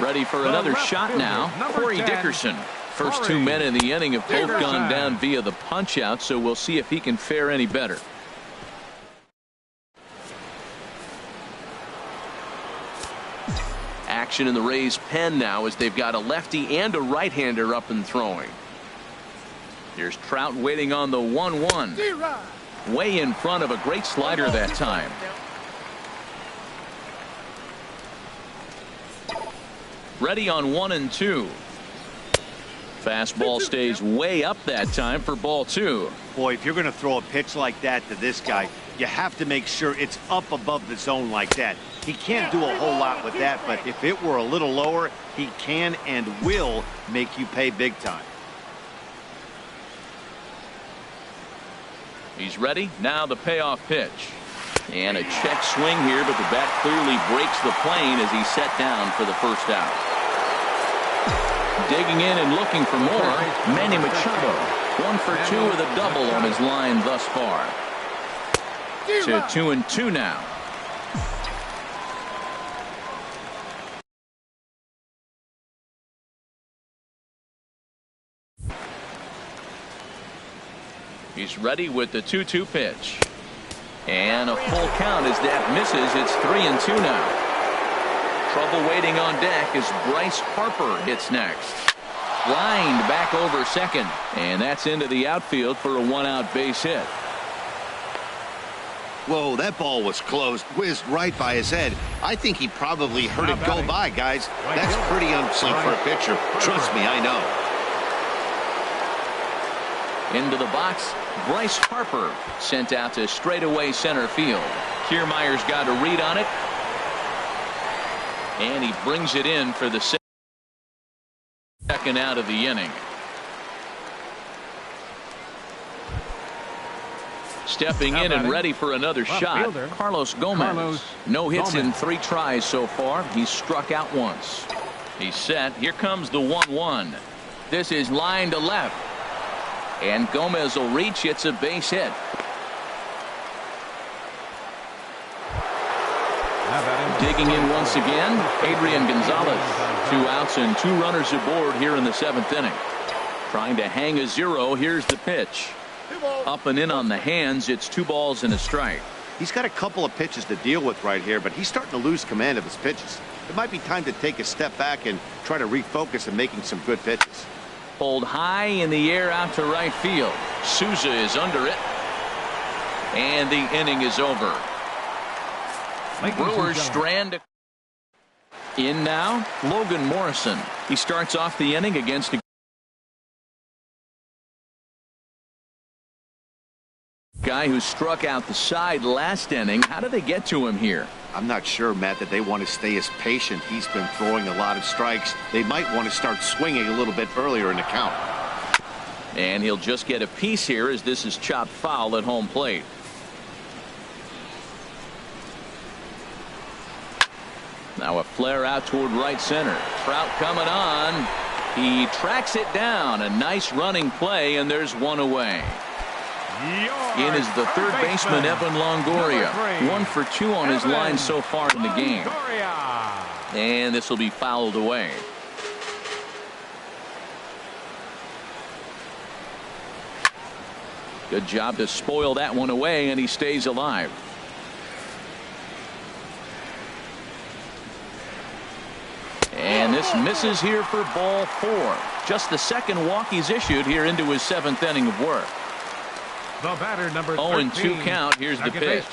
Speaker 1: Ready for another shot now. Corey Dickerson. First two men in the inning have both gone down via the punch out, so we'll see if he can fare any better. Action in the Rays pen now as they've got a lefty and a right-hander up and throwing. Here's Trout waiting on the 1-1. Way in front of a great slider that time. Ready on 1-2. Fastball stays way up that time for ball 2.
Speaker 3: Boy, if you're going to throw a pitch like that to this guy, you have to make sure it's up above the zone like that. He can't do a whole lot with that, but if it were a little lower, he can and will make you pay big time.
Speaker 1: He's ready. Now the payoff pitch. And a check swing here, but the bat clearly breaks the plane as he's set down for the first out. Digging in and looking for more, Manny Machado. 1 for 2 with a double on his line thus far. To 2-2 now. He's ready with the 2-2 pitch. And a full count as that misses. It's 3-2 now. Trouble waiting on deck as Bryce Harper hits next. Lined back over second. And that's into the outfield for a 1-out base hit.
Speaker 3: Whoa, that ball was close. Whizzed right by his head. I think he probably heard it go by, guys. That's pretty unsafe for a pitcher. Trust me, I know.
Speaker 1: Into the box, Bryce Harper sent out to straightaway center field. Kiermaier's got a read on it. And he brings it in for the second out of the inning. Stepping in and ready for another shot, Carlos Gomez. No hits in 3 tries so far. He's struck out once. He's set. Here comes the 1-1. This is line to left. And Gomez will reach. It's a base hit. Digging in once again, Adrian Gonzalez. 2 outs and 2 runners aboard here in the 7th inning. Trying to hang a 0. Here's the pitch. Up and in on the hands. It's 2 balls and a strike.
Speaker 3: He's got a couple of pitches to deal with right here, but he's starting to lose command of his pitches. It might be time to take a step back and try to refocus on making some good pitches.
Speaker 1: Pulled high in the air out to right field. Souza is under it. And the inning is over. Brewers strand. In now, Logan Morrison. He starts off the inning against a guy who struck out the side last inning. How did they get to him here?
Speaker 3: I'm not sure, Matt, that they want to stay as patient. He's been throwing a lot of strikes. They might want to start swinging a little bit earlier in the count.
Speaker 1: And he'll just get a piece here as this is chopped foul at home plate. Now a flare out toward right center. Trout coming on. He tracks it down. A nice running play, and there's one away. In is the third baseman, Evan Longoria. 1 for 2 on his line so far in the game. And this will be fouled away. Good job to spoil that one away, and he stays alive. And this misses here for ball 4. Just the second walk he's issued here into his 7th inning of work.
Speaker 4: The batter, number
Speaker 1: 0-2 count. Here's the pitch.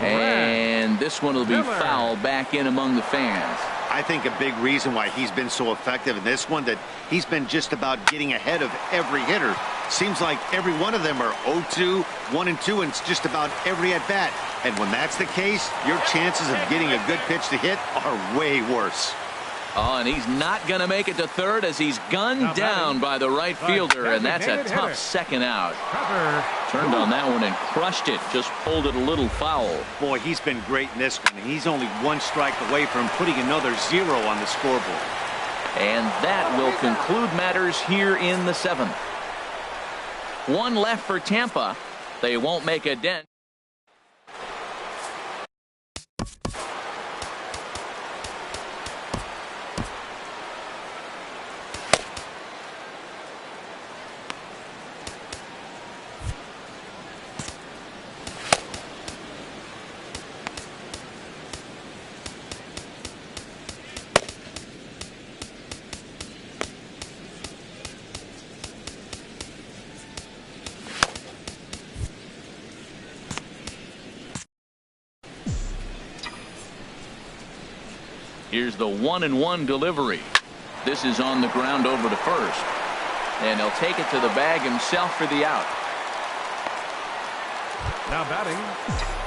Speaker 1: And this one will be foul back in among the fans.
Speaker 3: I think a big reason why he's been so effective in this one, that he's been just about getting ahead of every hitter. Seems like every one of them are 0-2, 1-2, and it's just about every at bat. And when that's the case, your chances of getting a good pitch to hit are way worse.
Speaker 1: Oh, and he's not going to make it to third as he's gunned down by the right fielder, and that's a tough second out. Turned on that one and crushed it, just pulled it a little foul.
Speaker 3: Boy, he's been great in this one, and he's only 1 strike away from putting another 0 on the scoreboard.
Speaker 1: And that will conclude matters here in the 7th. 1 left for Tampa. They won't make a dent. Here's the 1-1 delivery. This is on the ground over to first. And he'll take it to the bag himself for the out.
Speaker 4: Now batting,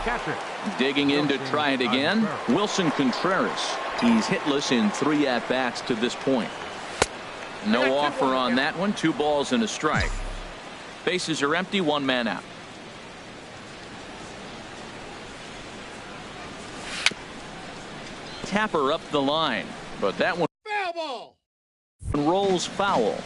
Speaker 4: catcher.
Speaker 1: Digging in to try it again, Wilson Contreras. He's hitless in 3 at-bats to this point. No offer on that one. 2 balls and a strike. Bases are empty. 1 man out. Tapper up the line, but that one foul ball. Rolls foul.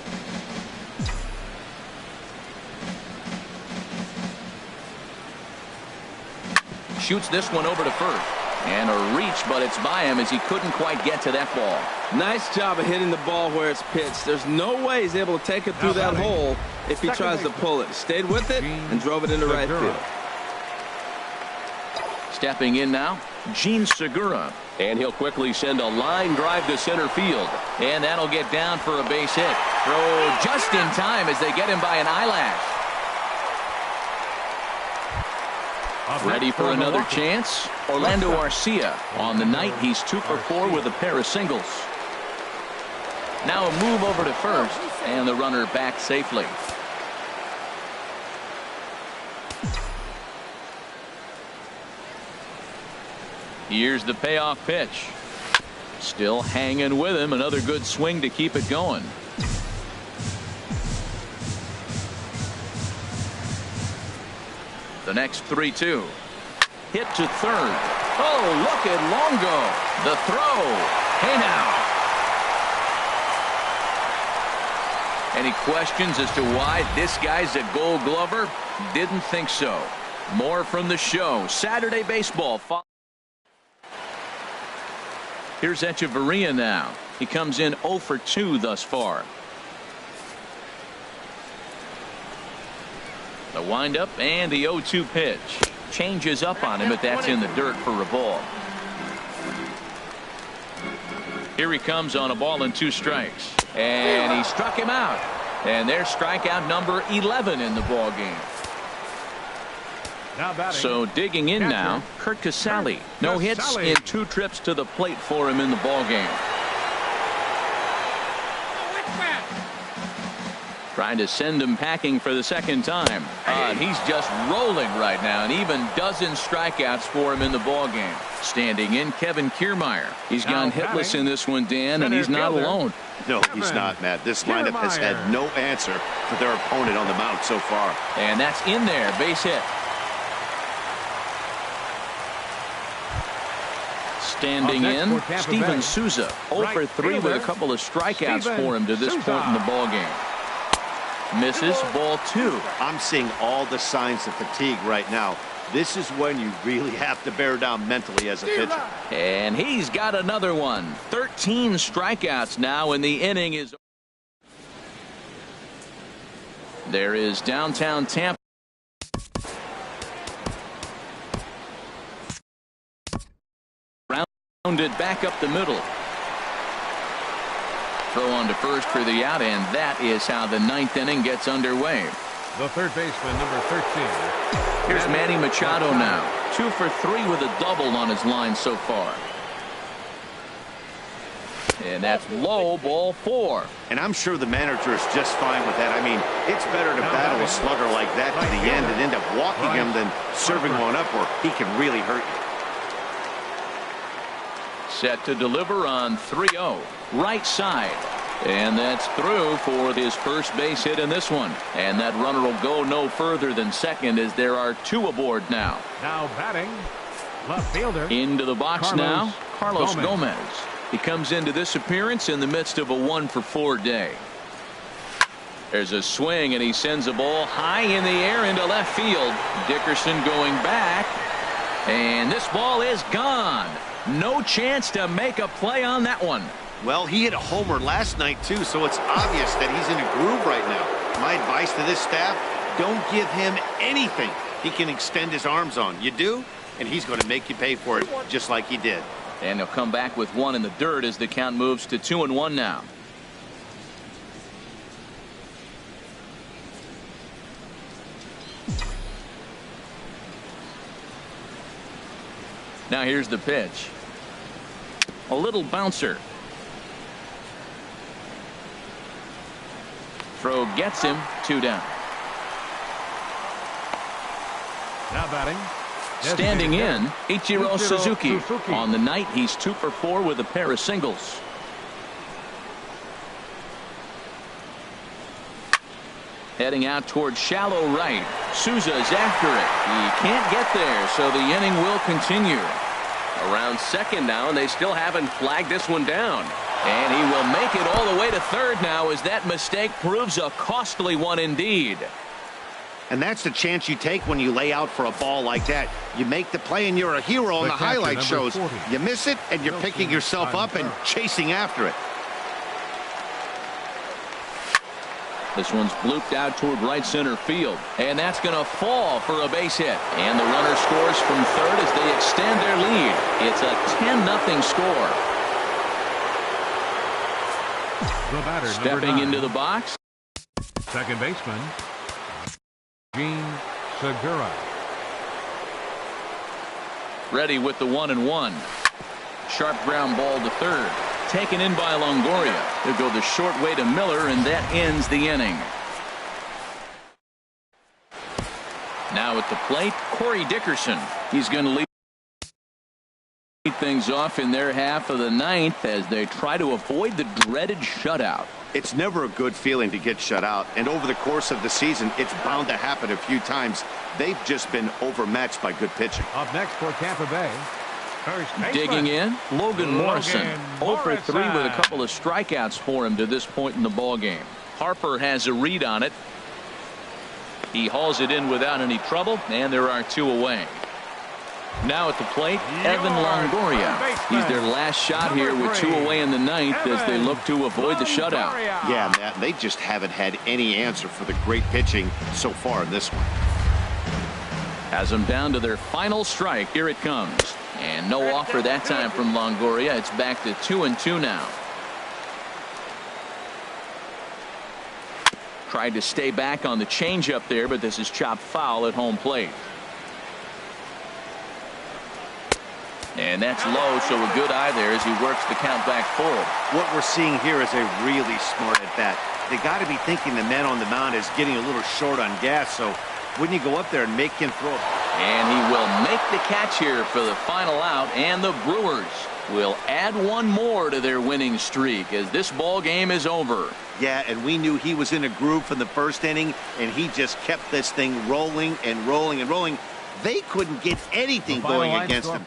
Speaker 1: Shoots this one over to first. And a reach, but it's by him as he couldn't quite get to that ball.
Speaker 2: Nice job of hitting the ball where it's pitched. There's no way he's able to take it through that hole if he tries to pull it. Stayed with it and drove it into right field.
Speaker 1: Stepping in now, Gene Segura.
Speaker 5: And he'll quickly send a line drive to center field.
Speaker 1: And that'll get down for a base hit. Throw just in time as they get him by an eyelash. Ready for another chance? Orlando Arcia. On the night, he's 2 for 4 with a pair of singles. Now a move over to first, and the runner back safely. Here's the payoff pitch. Still hanging with him. Another good swing to keep it going. The next 3-2. Hit to third. Oh, look at Longo. The throw. Hey now. Any questions as to why this guy's a Gold Glover? Didn't think so. More from the show. Saturday baseball. Here's Echeverria now. He comes in 0 for 2 thus far. The windup and the 0-2 pitch. Changes up on him, but that's in the dirt for a ball. Here he comes on a ball and 2 strikes. And he struck him out. And there's strikeout number 11 in the ball game. So digging in now, Kurt Casale. No hits in 2 trips to the plate for him in the ball game. Trying to send him packing for the second time. And he's just rolling right now, and even dozen strikeouts for him in the ball game. Standing in, Kevin Kiermaier. He's gone hitless in this one, Dan, and he's not alone.
Speaker 3: No, he's not, Matt. This lineup has had no answer for their opponent on the mound so far.
Speaker 1: And that's in there, base hit. Standing in, Steven Souza. 0 for 3 with a couple of strikeouts for him to this point in the ball game. Misses, ball 2.
Speaker 3: I'm seeing all the signs of fatigue right now. This is when you really have to bear down mentally as a pitcher.
Speaker 1: And he's got another one. 13 strikeouts now, and the inning is. There is downtown Tampa. Rounded back up the middle. Throw on to first for the out, and that is how the 9th inning gets underway.
Speaker 4: The third baseman, number 13.
Speaker 1: Here's Manny Machado now. 2 for 3 with a double on his line so far. And that's low, ball 4.
Speaker 3: And I'm sure the manager is just fine with that. I mean, it's better to battle a slugger like that to the end and end up walking him than serving one up where he can really hurt you.
Speaker 1: Set to deliver on 3-0. Right side. And that's through for his first base hit in this one. And that runner will go no further than second as there are 2 aboard now.
Speaker 4: Now batting, left fielder.
Speaker 1: Into the box now, Carlos Gomez. He comes into this appearance in the midst of a 1 for 4 day. There's a swing, and he sends a ball high in the air into left field. Dickerson going back. And this ball is gone. No chance to make a play on that one.
Speaker 3: Well, he hit a homer last night, too, so it's obvious that he's in a groove right now. My advice to this staff, don't give him anything he can extend his arms on. You do, and he's going to make you pay for it just like he did.
Speaker 1: And he'll come back with 1 in the dirt as the count moves to 2-1 now. Now here's the pitch. A little bouncer. Throw gets him. 2 down.
Speaker 4: Now batting.
Speaker 1: Standing in, Ichiro Suzuki. On the night, he's 2 for 4 with a pair of singles. Heading out toward shallow right. Souza's after it. He can't get there, so the inning will continue.
Speaker 5: Around second now, and they still haven't flagged this one down.
Speaker 1: And he will make it all the way to third now, as that mistake proves a costly one indeed.
Speaker 3: And that's the chance you take when you lay out for a ball like that. You make the play and you're a hero on the highlight shows. 40. You miss it and you're picking yourself up and chasing after it.
Speaker 1: This one's blooped out toward right center field. And that's going to fall for a base hit. And the runner scores from third as they extend their lead. It's a 10-0 score.
Speaker 4: The batter,
Speaker 1: stepping into the box.
Speaker 4: Second baseman, Gene Segura.
Speaker 1: Ready with the 1-1. Sharp ground ball to third. Taken in by Longoria. They'll go the short way to Miller, and that ends the inning. Now at the plate, Corey Dickerson. He's going to lead things off in their half of the ninth as they try to avoid the dreaded shutout.
Speaker 3: It's never a good feeling to get shut out, and over the course of the season, it's bound to happen a few times. They've just been overmatched by good pitching.
Speaker 4: Up next for Tampa Bay, first baseman,
Speaker 1: digging in, Logan Morrison. 0 for 3 with a couple of strikeouts for him to this point in the ball game. Harper has a read on it. He hauls it in without any trouble, and there are 2 away. Now at the plate, Evan Longoria. He's their last shot here with 2 away in the ninth as they look to avoid the shutout.
Speaker 3: Yeah, Matt, they just haven't had any answer for the great pitching so far in this one.
Speaker 1: Has them down to their final strike. Here it comes. And no offer that time from Longoria. It's back to 2-2 now. Tried to stay back on the changeup there, but this is chopped foul at home plate. And that's low, so a good eye there as he works the count back full.
Speaker 3: What we're seeing here is a really smart at bat. They got to be thinking the man on the mound is getting a little short on gas, so wouldn't you go up there and make him throw?
Speaker 1: And he will make the catch here for the final out, and the Brewers will add 1 more to their winning streak as this ball game is over.
Speaker 3: Yeah, and we knew he was in a groove from the first inning, and he just kept this thing rolling and rolling and rolling. They couldn't get anything going against him.